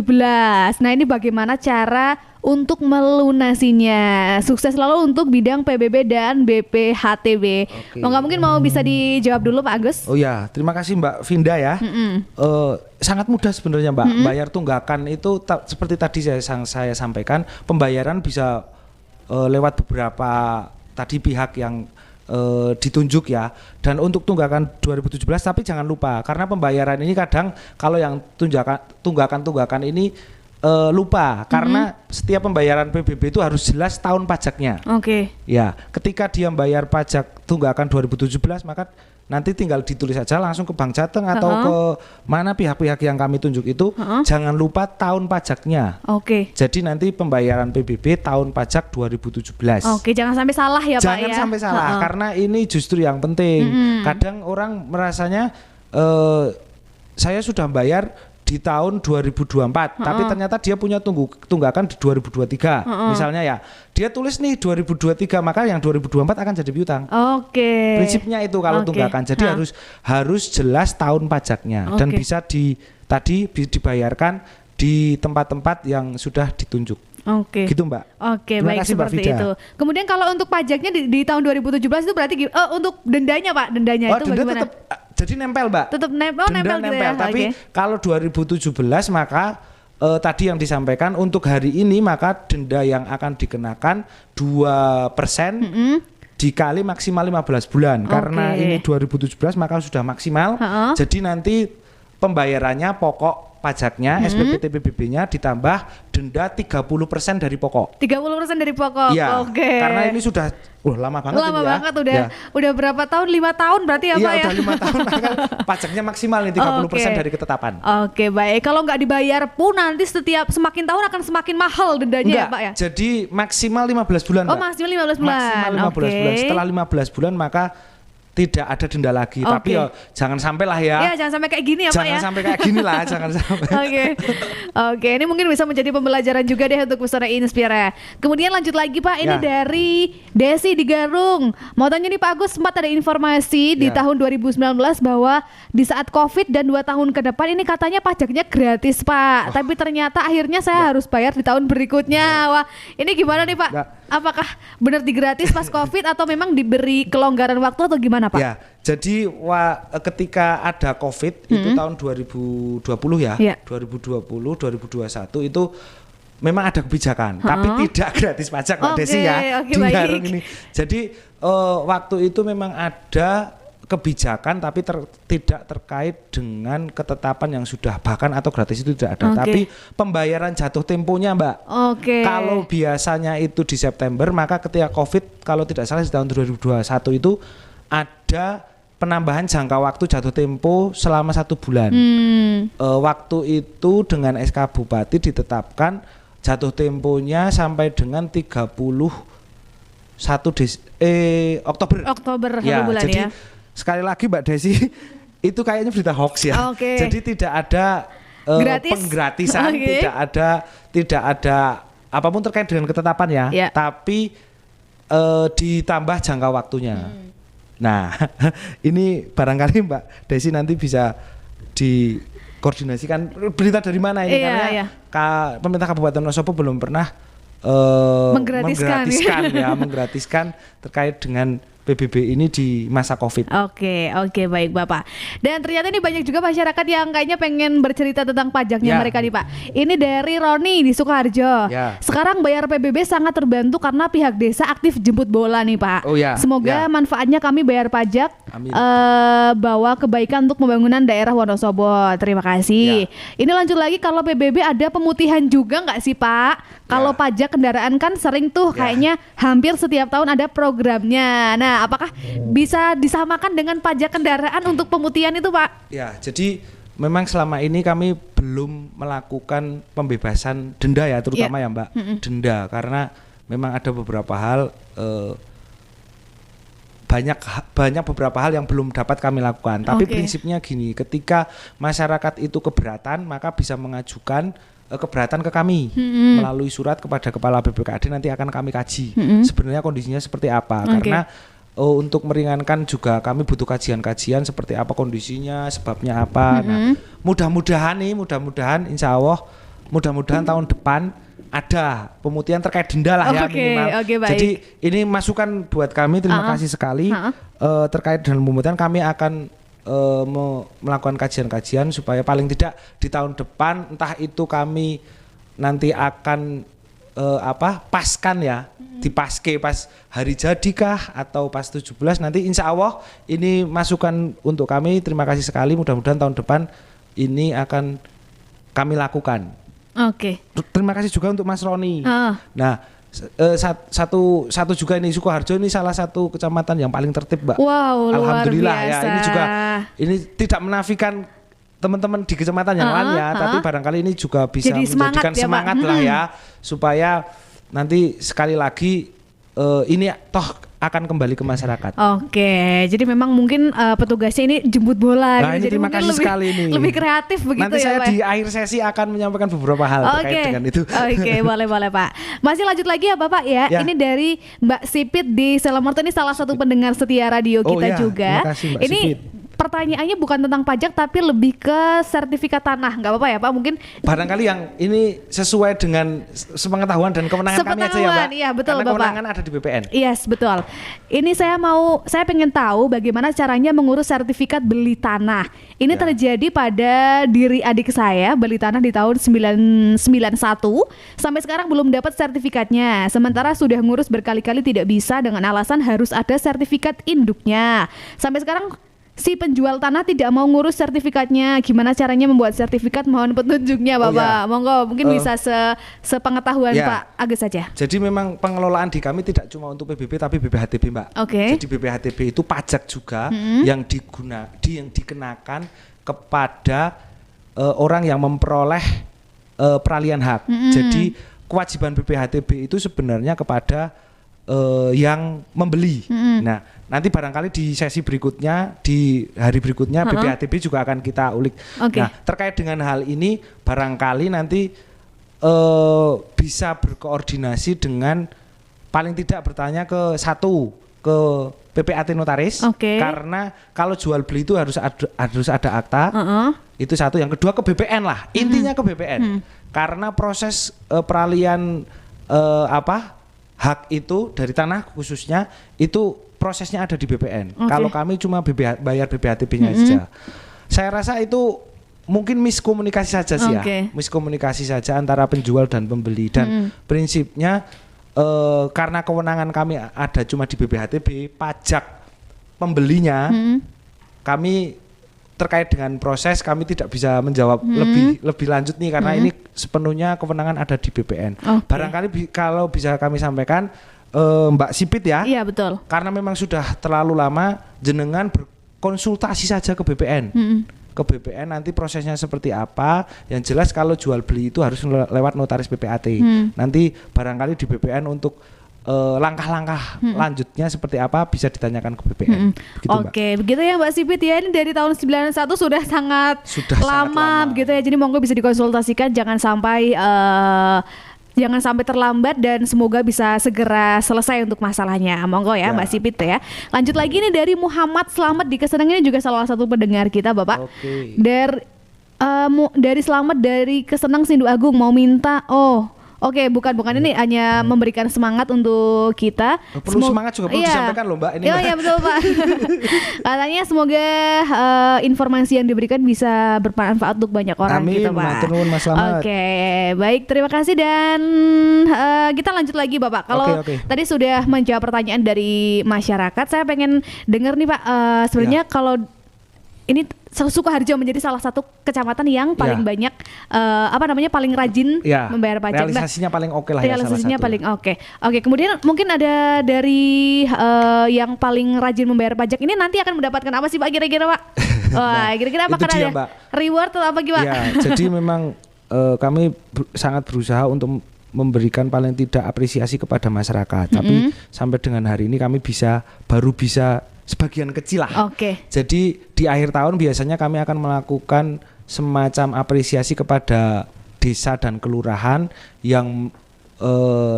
Nah ini bagaimana cara untuk melunasinya? Sukses selalu untuk bidang PBB dan BPHTB. Mungkin mau bisa dijawab dulu Pak Agus. Oh ya, terima kasih Mbak Vinda ya. Sangat mudah sebenarnya Mbak. Bayar tunggakan itu seperti tadi saya sampaikan, pembayaran bisa lewat beberapa tadi pihak yang ditunjuk ya. Dan untuk tunggakan 2017 tapi jangan lupa karena pembayaran ini kadang kalau yang tunggakan ini lupa karena setiap pembayaran PBB itu harus jelas tahun pajaknya. Ya, ketika dia bayar pajak tunggakan 2017 maka nanti tinggal ditulis saja langsung ke Bank Jateng atau ke mana pihak-pihak yang kami tunjuk itu, jangan lupa tahun pajaknya. Jadi nanti pembayaran PBB tahun pajak 2017. Jangan sampai salah ya Pak ya. Jangan sampai salah karena ini justru yang penting. Kadang orang merasanya saya sudah bayar di tahun 2024 tapi ternyata dia punya tunggakan di 2023 misalnya ya, dia tulis nih 2023 maka yang 2024 akan jadi piutang. Prinsipnya itu kalau tunggakan jadi harus jelas tahun pajaknya dan bisa dibayarkan di tempat-tempat yang sudah ditunjuk. Gitu Mbak. Terima kasih, seperti Mbak itu. Kemudian kalau untuk pajaknya di tahun 2017 itu berarti untuk dendanya Pak, dendanya itu denda bagaimana? Tetap, jadi nempel Mbak. Tetap nempel gitu ya. Tapi kalau 2017 maka tadi yang disampaikan untuk hari ini maka denda yang akan dikenakan 2% dikali maksimal 15 bulan. Karena ini 2017 maka sudah maksimal. Jadi nanti pembayarannya pokok pajaknya, SPPT PBB-nya ditambah denda 30% dari pokok. 30% dari pokok. Ya, karena ini sudah lama banget lama ini ya. Banget udah berapa tahun? 5 tahun berarti ya Pak ya? Iya, udah 5 tahun maka pajaknya maksimal nih 30% dari ketetapan. Baik. Kalau nggak dibayar pun nanti semakin tahun akan semakin mahal dendanya ya Pak ya? Jadi maksimal 15 bulan. Maksimal 15 bulan. Maksimal 15 bulan. Setelah 15 bulan maka tidak ada denda lagi, tapi ya jangan sampai lah ya. Ya jangan sampai kayak gini ya Pak ya. Jangan sampai kayak gini lah, jangan sampai. Oke, ini mungkin bisa menjadi pembelajaran juga deh untuk Pesona Inspira. Kemudian lanjut lagi Pak, ini dari Desi di Garung. Mau tanya nih Pak Agus, sempat ada informasi di tahun 2019 bahwa di saat Covid dan 2 tahun ke depan ini katanya pajaknya gratis Pak. Tapi ternyata akhirnya saya harus bayar di tahun berikutnya. Wah, ini gimana nih Pak? Apakah benar digratis pas Covid atau memang diberi kelonggaran waktu atau gimana Pak? Ya, jadi ketika ada Covid itu tahun 2020 ya, 2020, 2021 itu memang ada kebijakan, tapi tidak gratis pajak Mbak Desi ya di Garung ini. Jadi waktu itu memang ada kebijakan tapi tidak terkait dengan ketetapan yang sudah bahkan atau gratis itu tidak ada, tapi pembayaran jatuh temponya Mbak. Kalau biasanya itu di September, maka ketika Covid kalau tidak salah di tahun 2021 itu ada penambahan jangka waktu jatuh tempo selama 1 bulan. Waktu itu dengan SK Bupati ditetapkan jatuh temponya sampai dengan 31 Oktober ya, bulan jadi, ya. Sekali lagi Mbak Desi, itu kayaknya berita hoax ya. Jadi tidak ada penggratisan, tidak ada apapun terkait dengan ketetapan ya. Tapi ditambah jangka waktunya. Nah, ini barangkali Mbak Desi nanti bisa dikoordinasikan berita dari mana ini, karena pemerintah Kabupaten Wonosobo belum pernah menggratiskan terkait dengan PBB ini di masa Covid. Oke, baik Bapak. Dan ternyata ini banyak juga masyarakat yang kayaknya pengen bercerita tentang pajaknya mereka nih Pak. Ini dari Roni di Sukoharjo. Sekarang bayar PBB sangat terbantu karena pihak desa aktif jemput bola nih Pak. Semoga manfaatnya kami bayar pajak bawa kebaikan untuk pembangunan daerah Wonosobo. Terima kasih. Ini lanjut lagi, kalau PBB ada pemutihan juga nggak sih Pak? Kalau pajak kendaraan kan sering tuh kayaknya hampir setiap tahun ada programnya. Nah, apakah bisa disamakan dengan pajak kendaraan untuk pemutihan itu Pak? Ya, jadi memang selama ini kami belum melakukan pembebasan denda ya, terutama ya Mbak, denda, karena memang ada beberapa hal banyak beberapa hal yang belum dapat kami lakukan. Tapi prinsipnya gini, ketika masyarakat itu keberatan, maka bisa mengajukan keberatan ke kami melalui surat kepada Kepala BPKD, nanti akan kami kaji sebenarnya kondisinya seperti apa. Karena untuk meringankan juga kami butuh kajian-kajian seperti apa kondisinya, sebabnya apa. Nah, mudah-mudahan insya Allah mudah-mudahan tahun depan ada pemutihan terkait denda lah ya minimal. Jadi ini masukan buat kami, terima kasih sekali. Terkait dengan pemutihan kami akan melakukan kajian-kajian supaya paling tidak di tahun depan, entah itu kami nanti akan paskan ya, dipaske pas hari jadikah atau pas 17, nanti insya Allah ini masukan untuk kami. Terima kasih sekali, mudah-mudahan tahun depan ini akan kami lakukan. Terima kasih juga untuk Mas Roni. Nah, satu juga ini, Sukoharjo ini salah satu kecamatan yang paling tertib Mbak. Wow, alhamdulillah luar biasa. Ya, ini juga ini tidak menafikan teman-teman di kecamatan yang lain ya, tapi barangkali ini juga bisa jadi menjadikan semangat lah ya, supaya nanti sekali lagi ini toh akan kembali ke masyarakat. Jadi memang mungkin petugasnya ini jemput bola. Nah, ini jadi terima kasih sekali ini. Lebih kreatif begitu nanti ya saya Pak. Di akhir sesi akan menyampaikan beberapa hal terkait dengan itu. Boleh Pak. Masih lanjut lagi ya Bapak ya. Ini dari Mbak Sipit di Selamorto, ini salah satu pendengar setia radio kita juga. Terima kasih Mbak ini Sipit. Pertanyaannya bukan tentang pajak tapi lebih ke sertifikat tanah. Nggak apa-apa ya Pak, mungkin barangkali yang ini sesuai dengan sepengetahuan dan kewenangan kami aja ya Mbak. Iya betul karena Bapak. kewenangan ada di BPN. Yes, betul. Ini saya pengen tahu bagaimana caranya mengurus sertifikat beli tanah. Ini terjadi pada diri adik saya, beli tanah di tahun 91, sampai sekarang belum dapat sertifikatnya. Sementara sudah ngurus berkali-kali tidak bisa dengan alasan harus ada sertifikat induknya. Sampai sekarang si penjual tanah tidak mau ngurus sertifikatnya. Gimana caranya membuat sertifikat? Mohon petunjuknya Bapak. Monggo, mungkin bisa sepengetahuan Pak Agus saja. Jadi memang pengelolaan di kami tidak cuma untuk PBB tapi BPHTB Mbak. Jadi BPHTB itu pajak juga yang dikenakan kepada orang yang memperoleh peralihan hak. Jadi kewajiban BPHTB itu sebenarnya kepada yang membeli. Nah, nanti barangkali di sesi berikutnya, di hari berikutnya BPHTB juga akan kita ulik. Nah, terkait dengan hal ini barangkali nanti bisa berkoordinasi dengan, paling tidak bertanya ke PPAT notaris, karena kalau jual beli itu harus ada akta. Itu satu. Yang kedua ke BPN lah. Intinya ke BPN. Karena proses peralihan hak itu dari tanah khususnya itu prosesnya ada di BPN. Kalau kami cuma bayar BPHTB-nya saja. Saya rasa itu mungkin miskomunikasi saja sih ya. Miskomunikasi saja antara penjual dan pembeli, dan prinsipnya karena kewenangan kami ada cuma di BPHTB, pajak pembelinya kami terkait dengan proses kami tidak bisa menjawab lebih lanjut nih, karena ini sepenuhnya kewenangan ada di BPN. Barangkali kalau bisa kami sampaikan Mbak Sipit ya. Iya betul. Karena memang sudah terlalu lama, jenengan berkonsultasi saja ke BPN. Ke BPN nanti prosesnya seperti apa. Yang jelas kalau jual beli itu harus lewat notaris PPAT. Nanti barangkali di BPN untuk langkah-langkah lanjutnya seperti apa bisa ditanyakan ke BPN. Begitu ya Mbak Sipit ya. Ini dari tahun 91 sudah sangat lama begitu ya. Jadi monggo bisa dikonsultasikan, jangan sampai jangan sampai terlambat dan semoga bisa segera selesai untuk masalahnya. Monggo ya, Ya. Mbak Sipit ya. Lanjut lagi nih dari Muhammad Slamet di Keseneng, ini juga salah satu pendengar kita Bapak. Oke. Dari Slamet dari Keseneng Sindu Agung mau minta Oke, bukan ini hanya memberikan semangat untuk kita. Perlu semangat juga perlu disampaikan loh Mbak ini. Iya, Mbak. iya betul Pak. Katanya semoga informasi yang diberikan bisa bermanfaat untuk banyak orang Amin, gitu Pak. matur nuwun, Mas Slamet. Oke, baik, terima kasih dan kita lanjut lagi Bapak. Kalau Oke. tadi sudah menjawab pertanyaan dari masyarakat, saya pengen dengar nih Pak, sebenarnya kalau ini Sukoharjo menjadi salah satu kecamatan yang paling banyak paling rajin membayar pajak. Realisasinya paling oke lah ya. Realisasinya salah satu. paling oke. Oke, kemudian mungkin ada dari yang paling rajin membayar pajak ini nanti akan mendapatkan apa sih Pak kira-kira Pak? Wah, kira-kira apa itu kan dia, ada Mbak. reward atau apa gimana? Ya, jadi memang kami sangat berusaha untuk memberikan paling tidak apresiasi kepada masyarakat. Tapi sampai dengan hari ini kami baru bisa sebagian kecil lah. Oke. Jadi di akhir tahun biasanya kami akan melakukan semacam apresiasi kepada desa dan kelurahan yang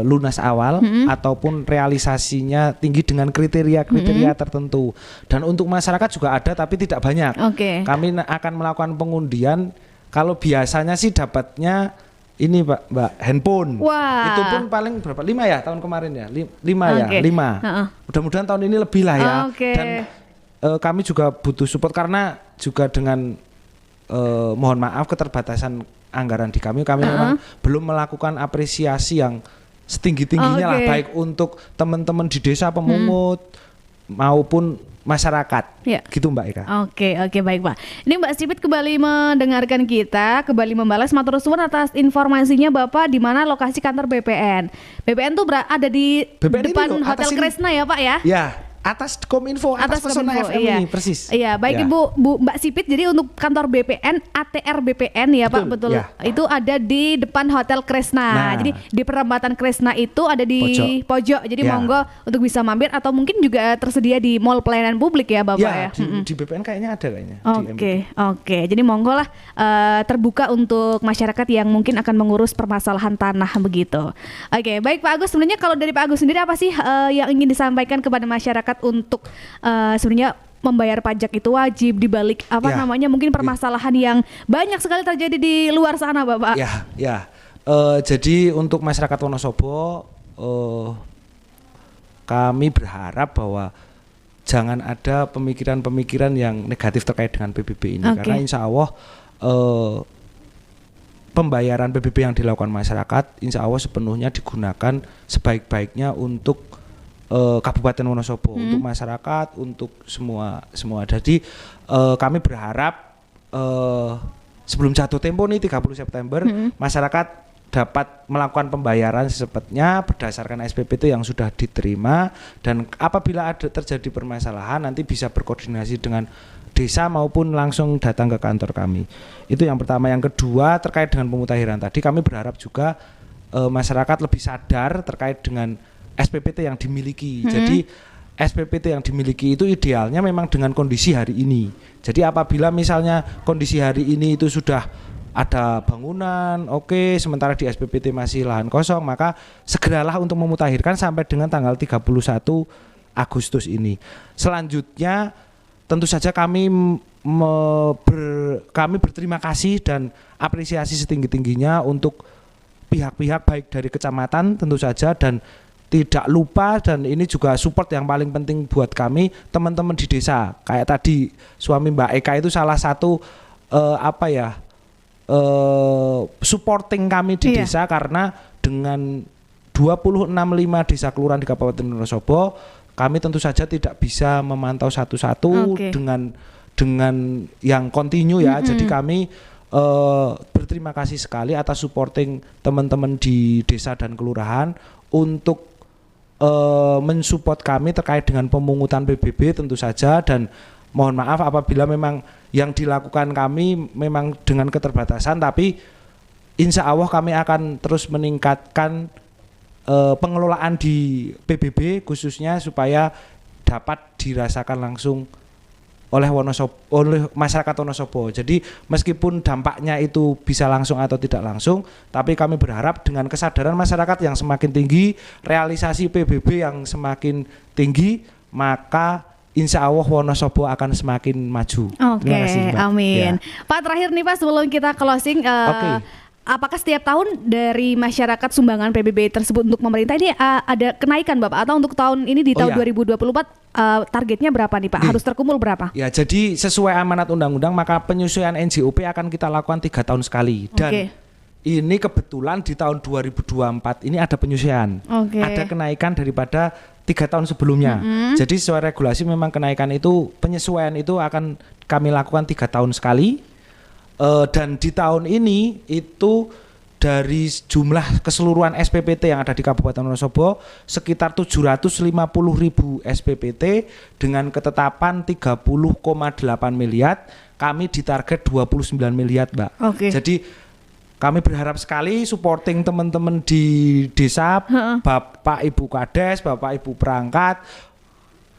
lunas awal ataupun realisasinya tinggi dengan kriteria-kriteria tertentu. Dan untuk masyarakat juga ada tapi tidak banyak. Oke. Kami akan melakukan pengundian. Kalau biasanya sih dapatnya ini Mbak handphone. Wah. Itu pun paling berapa? 5 ya tahun kemarin ya. 5 ya, Oke. 5. Mudah-mudahan tahun ini lebih lah ya. Oke. Dan kami juga butuh support karena juga dengan mohon maaf keterbatasan anggaran di kami memang belum melakukan apresiasi yang setinggi-tingginya lah, baik untuk teman-teman di desa pemungut maupun masyarakat. Ya. Gitu Mbak Eka. Oke, baik Pak. Ini Mbak Sipit kembali mendengarkan kita, kembali membalas matur suwun atas informasinya Bapak di mana lokasi kantor BPN. BPN tuh ada di BPN depan ini loh, Hotel atas ini. Kresna ya Pak ya? Ya, atas Kominfo, atas Pesona Kominfo, FM iya. ini persis. Iya, baik Ya. Ibu Mbak Sipit. Jadi untuk kantor BPN, ATR BPN ya Pak, betul. ya. Itu ada di depan Hotel Kresna. Nah. Jadi di perempatan Kresna itu ada di pojok. Jadi Ya. monggo untuk bisa mampir atau mungkin juga tersedia di Mall Pelayanan Publik ya Bapak ya. Di BPN kayaknya ada kayaknya. Oke. Jadi monggo lah terbuka untuk masyarakat yang mungkin akan mengurus permasalahan tanah begitu. Oke, baik Pak Agus. Sebenarnya kalau dari Pak Agus sendiri apa sih yang ingin disampaikan kepada masyarakat untuk sebenarnya membayar pajak itu wajib dibalik mungkin permasalahan yang banyak sekali terjadi di luar sana, Bapak. Ya. Jadi untuk masyarakat Wonosobo kami berharap bahwa jangan ada pemikiran-pemikiran yang negatif terkait dengan PBB ini, karena insya Allah pembayaran PBB yang dilakukan masyarakat insya Allah sepenuhnya digunakan sebaik-baiknya untuk Kabupaten Wonosobo, untuk masyarakat, untuk semua. Jadi kami berharap sebelum jatuh tempo nih 30 September masyarakat dapat melakukan pembayaran secepatnya berdasarkan SPPT yang sudah diterima, dan apabila ada terjadi permasalahan nanti bisa berkoordinasi dengan desa maupun langsung datang ke kantor kami. Itu yang pertama. Yang kedua terkait dengan pemutahiran tadi, kami berharap juga masyarakat lebih sadar terkait dengan SPPT yang dimiliki. Jadi SPPT yang dimiliki itu idealnya memang dengan kondisi hari ini. Jadi apabila misalnya kondisi hari ini itu sudah ada bangunan, sementara di SPPT masih lahan kosong, maka segeralah untuk memutahirkan sampai dengan tanggal 31 Agustus ini. Selanjutnya tentu saja kami berterima kasih dan apresiasi setinggi-tingginya untuk pihak-pihak baik dari kecamatan tentu saja, dan tidak lupa, dan ini juga support yang paling penting buat kami, teman-teman di desa. Kayak tadi suami Mbak Eka itu salah satu supporting kami di desa, karena dengan 265 desa kelurahan di Kabupaten Wonosobo, kami tentu saja tidak bisa memantau satu-satu dengan yang kontinu ya. Jadi kami berterima kasih sekali atas supporting teman-teman di desa dan kelurahan untuk mensupport kami terkait dengan pemungutan PBB tentu saja. Dan mohon maaf apabila memang yang dilakukan kami memang dengan keterbatasan, tapi insya Allah kami akan terus meningkatkan pengelolaan di PBB khususnya supaya dapat dirasakan langsung oleh masyarakat Wonosobo. Jadi meskipun dampaknya itu bisa langsung atau tidak langsung, tapi kami berharap dengan kesadaran masyarakat yang semakin tinggi, realisasi PBB yang semakin tinggi, maka insya Allah Wonosobo akan semakin maju. Oke, amin. Ya. Pak, terakhir nih Pak, sebelum kita closing, apakah setiap tahun dari masyarakat sumbangan PBB tersebut untuk pemerintah ini ada kenaikan Bapak? Atau untuk tahun ini di tahun 2024 targetnya berapa nih Pak? Harus terkumpul berapa? Ya, jadi sesuai amanat undang-undang maka penyesuaian NJOP akan kita lakukan 3 tahun sekali. Dan ini kebetulan di tahun 2024 ini ada penyesuaian. Ada kenaikan daripada 3 tahun sebelumnya. Jadi sesuai regulasi memang kenaikan itu, penyesuaian itu akan kami lakukan 3 tahun sekali. Dan di tahun ini itu dari jumlah keseluruhan SPPT yang ada di Kabupaten Wonosobo sekitar 750.000 SPPT dengan ketetapan 30,8 miliar, kami ditarget 29 miliar Mbak. Jadi kami berharap sekali supporting teman-teman di desa, Bapak Ibu Kades, Bapak Ibu perangkat,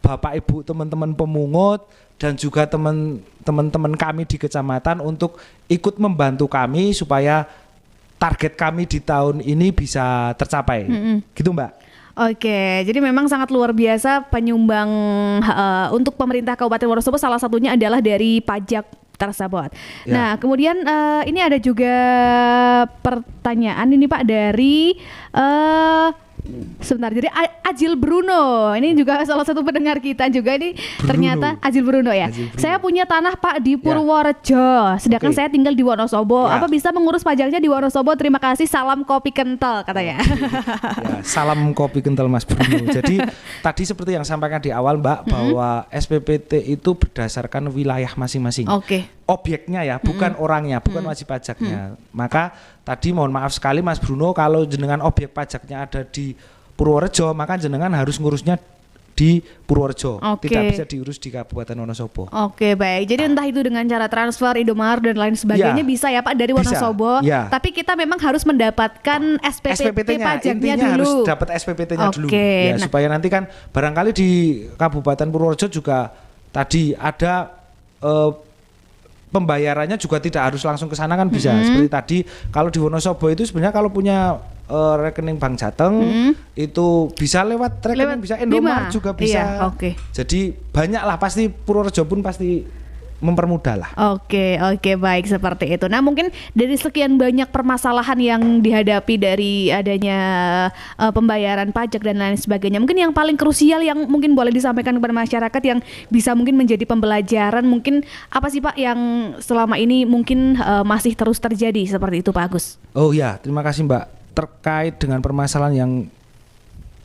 Bapak Ibu teman-teman pemungut, dan juga teman-teman kami di kecamatan untuk ikut membantu kami supaya target kami di tahun ini bisa tercapai. Gitu Mbak. Oke, jadi memang sangat luar biasa penyumbang untuk pemerintah Kabupaten Wonosobo, salah satunya adalah dari pajak tersebut. Ya. Nah, kemudian ini ada juga pertanyaan ini Pak dari sebentar, jadi Ajil Bruno ini juga salah satu pendengar kita juga ini. Ternyata Ajil Bruno ya. Saya punya tanah Pak di Purworejo, sedangkan saya tinggal di Wonosobo. Apa bisa mengurus pajaknya di Wonosobo? Terima kasih, salam kopi kental katanya. Ya, salam kopi kental Mas Bruno. Jadi tadi seperti yang sampaikan di awal Mbak, bahwa SPPT itu berdasarkan wilayah masing-masing. Objeknya ya, bukan orangnya, bukan wajib pajaknya. Maka tadi mohon maaf sekali Mas Bruno, kalau jenengan objek pajaknya ada di Purworejo, maka jenengan harus ngurusnya di Purworejo, tidak bisa diurus di Kabupaten Wonosobo. Baik. Jadi entah itu dengan cara transfer, Indomaret dan lain sebagainya bisa ya Pak dari Wonosobo. Tapi kita memang harus mendapatkan SPPT pajaknya dulu. Harus dapat SPPT-nya dulu. Ya, supaya nanti kan barangkali di Kabupaten Purworejo juga tadi ada pembayarannya juga tidak harus langsung ke sana kan bisa. Seperti tadi kalau di Wonosobo itu sebenarnya kalau punya rekening Bank Jateng itu bisa lewat rekening, bisa Indomaret juga bisa. Jadi banyak lah, pasti Purworejo pun pasti mempermudah lah. Baik, seperti itu. Nah, mungkin dari sekian banyak permasalahan yang dihadapi dari adanya pembayaran pajak dan lain sebagainya, mungkin yang paling krusial yang mungkin boleh disampaikan kepada masyarakat yang bisa mungkin menjadi pembelajaran, mungkin apa sih Pak yang selama ini mungkin masih terus terjadi seperti itu Pak Agus? Terima kasih Mbak. Terkait dengan permasalahan yang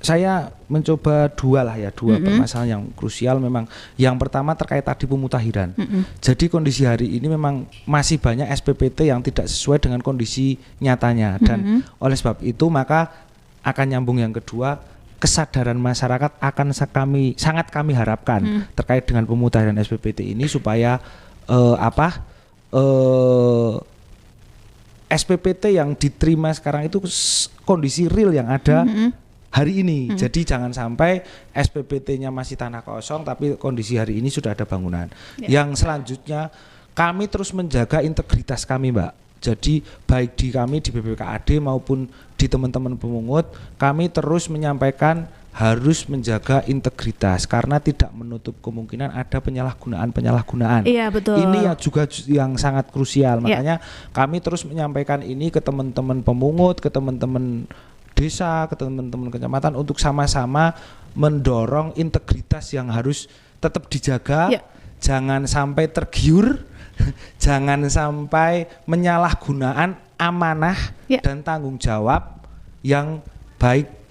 saya mencoba dua permasalahan yang krusial memang. Yang pertama terkait tadi pemutahiran. Jadi kondisi hari ini memang masih banyak SPPT yang tidak sesuai dengan kondisi nyatanya, dan oleh sebab itu maka akan nyambung yang kedua, kesadaran masyarakat akan sangat kami harapkan terkait dengan pemutahiran SPPT ini supaya SPPT yang diterima sekarang itu kondisi real yang ada hari ini. Jadi jangan sampai SPPT-nya masih tanah kosong tapi kondisi hari ini sudah ada bangunan. Yang selanjutnya kami terus menjaga integritas kami Mbak. Jadi baik di kami di BPKAD maupun di teman-teman pemungut, kami terus menyampaikan harus menjaga integritas karena tidak menutup kemungkinan ada penyalahgunaan. Iya, betul. Ini juga yang sangat krusial. Makanya kami terus menyampaikan ini ke teman-teman pemungut, ke teman-teman desa, ke teman-teman kecamatan untuk sama-sama mendorong integritas yang harus tetap dijaga. Jangan sampai tergiur, jangan sampai menyalahgunaan amanah dan tanggung jawab yang baik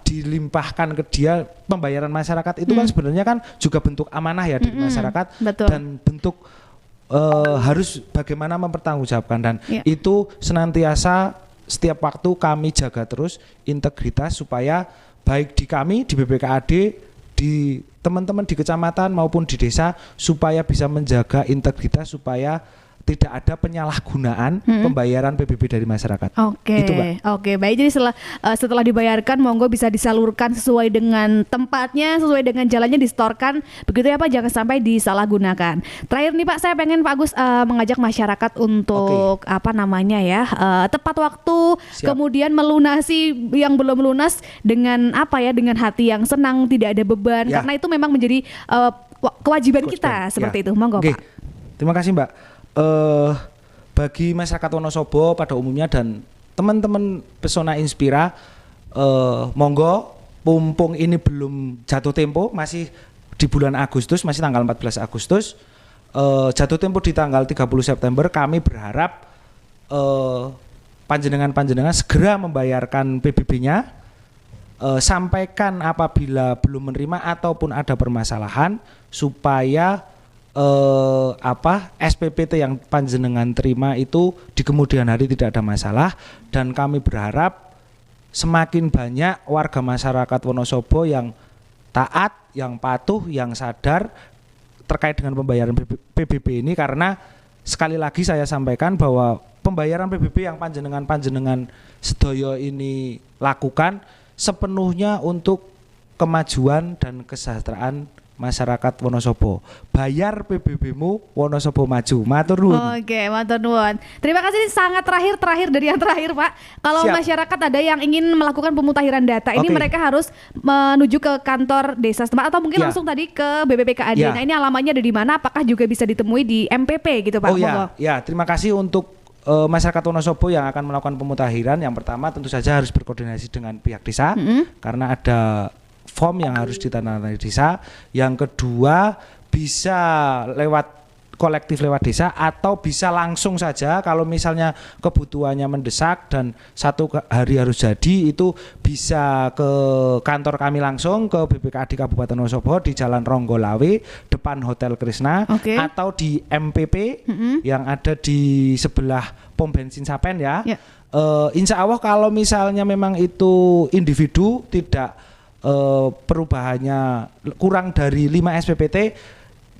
dilimpahkan ke dia. Pembayaran masyarakat itu kan sebenarnya kan juga bentuk amanah ya dari masyarakat. Betul. Dan bentuk harus bagaimana mempertanggungjawabkan, dan itu senantiasa setiap waktu kami jaga terus integritas supaya baik di kami di BPKAD, di teman-teman di kecamatan maupun di desa supaya bisa menjaga integritas supaya tidak ada penyalahgunaan pembayaran PBB dari masyarakat. Oke, Itu, Mbak. oke, baik. Jadi setelah dibayarkan, monggo bisa disalurkan sesuai dengan tempatnya, sesuai dengan jalannya, disetorkan, begitu ya Pak. Jangan sampai disalahgunakan. Terakhir nih Pak, saya pengen Pak Agus mengajak masyarakat untuk tepat waktu, Siap. kemudian melunasi yang belum lunas dengan dengan hati yang senang, tidak ada beban, Ya. karena itu memang menjadi kewajiban kita seperti itu. Monggo Oke. Pak. Terima kasih Mbak. Bagi masyarakat Wonosobo pada umumnya dan teman-teman Pesona Inspira, monggo, mumpung ini belum jatuh tempo, masih di bulan Agustus, masih tanggal 14 Agustus, jatuh tempo di tanggal 30 September, kami berharap panjenengan segera membayarkan PBB-nya, sampaikan apabila belum menerima ataupun ada permasalahan supaya SPPT yang panjenengan terima itu di kemudian hari tidak ada masalah, dan kami berharap semakin banyak warga masyarakat Wonosobo yang taat, yang patuh, yang sadar terkait dengan pembayaran PBB ini, karena sekali lagi saya sampaikan bahwa pembayaran PBB yang panjenengan sedoyo ini lakukan sepenuhnya untuk kemajuan dan kesejahteraan masyarakat Wonosobo. Bayar PBB-mu, Wonosobo maju. Matur nuwun. Oke, matur nuwun. Terima kasih, ini sangat terakhir dari yang terakhir Pak. Kalau Siap. masyarakat ada yang ingin melakukan pemutahiran data, ini Oke. mereka harus menuju ke kantor desa setempat atau mungkin Ya. langsung tadi ke BPPKAD. Ya. Nah, ini alamatnya ada di mana? Apakah juga bisa ditemui di MPP gitu Pak? Oh Monggo. ya, terima kasih untuk masyarakat Wonosobo yang akan melakukan pemutahiran. Yang pertama tentu saja harus berkoordinasi dengan pihak desa, karena ada form yang harus ditandatangani desa. Yang kedua, bisa lewat kolektif lewat desa atau bisa langsung saja kalau misalnya kebutuhannya mendesak dan satu hari harus jadi, itu bisa ke kantor kami langsung ke BPKAD Kabupaten Wonosobo di Jalan Ronggolawe depan Hotel Krishna, Oke. atau di MPP yang ada di sebelah pom bensin Sapen ya. Ya. Insya Allah kalau misalnya memang itu individu tidak perubahannya kurang dari 5 SPPT,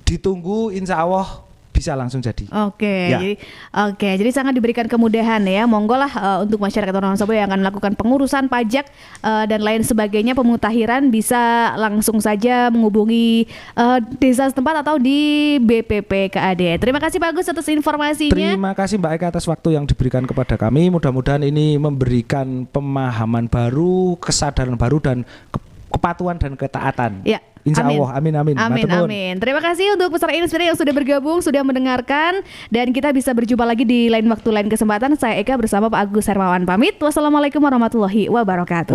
ditunggu, insya Allah bisa langsung jadi. Oke, Ya. jadi sangat diberikan kemudahan ya. Monggo lah untuk masyarakat Wonosobo yang akan melakukan pengurusan pajak dan lain sebagainya, pemutahiran, bisa langsung saja menghubungi desa setempat atau di BPPKAD. Terima kasih Pak Agus atas informasinya. Terima kasih Mbak Eka atas waktu yang diberikan kepada kami. Mudah-mudahan ini memberikan pemahaman baru, kesadaran baru, dan kepatuhan dan ketaatan. Ya. Insya Amin. Allah, amin. Amin, Matur nuwun. amin. Terima kasih untuk peserta Inspira yang sudah bergabung, sudah mendengarkan, dan kita bisa berjumpa lagi di lain waktu, lain kesempatan. Saya Eka bersama Pak Agus Hermawan pamit. Wassalamualaikum warahmatullahi wabarakatuh.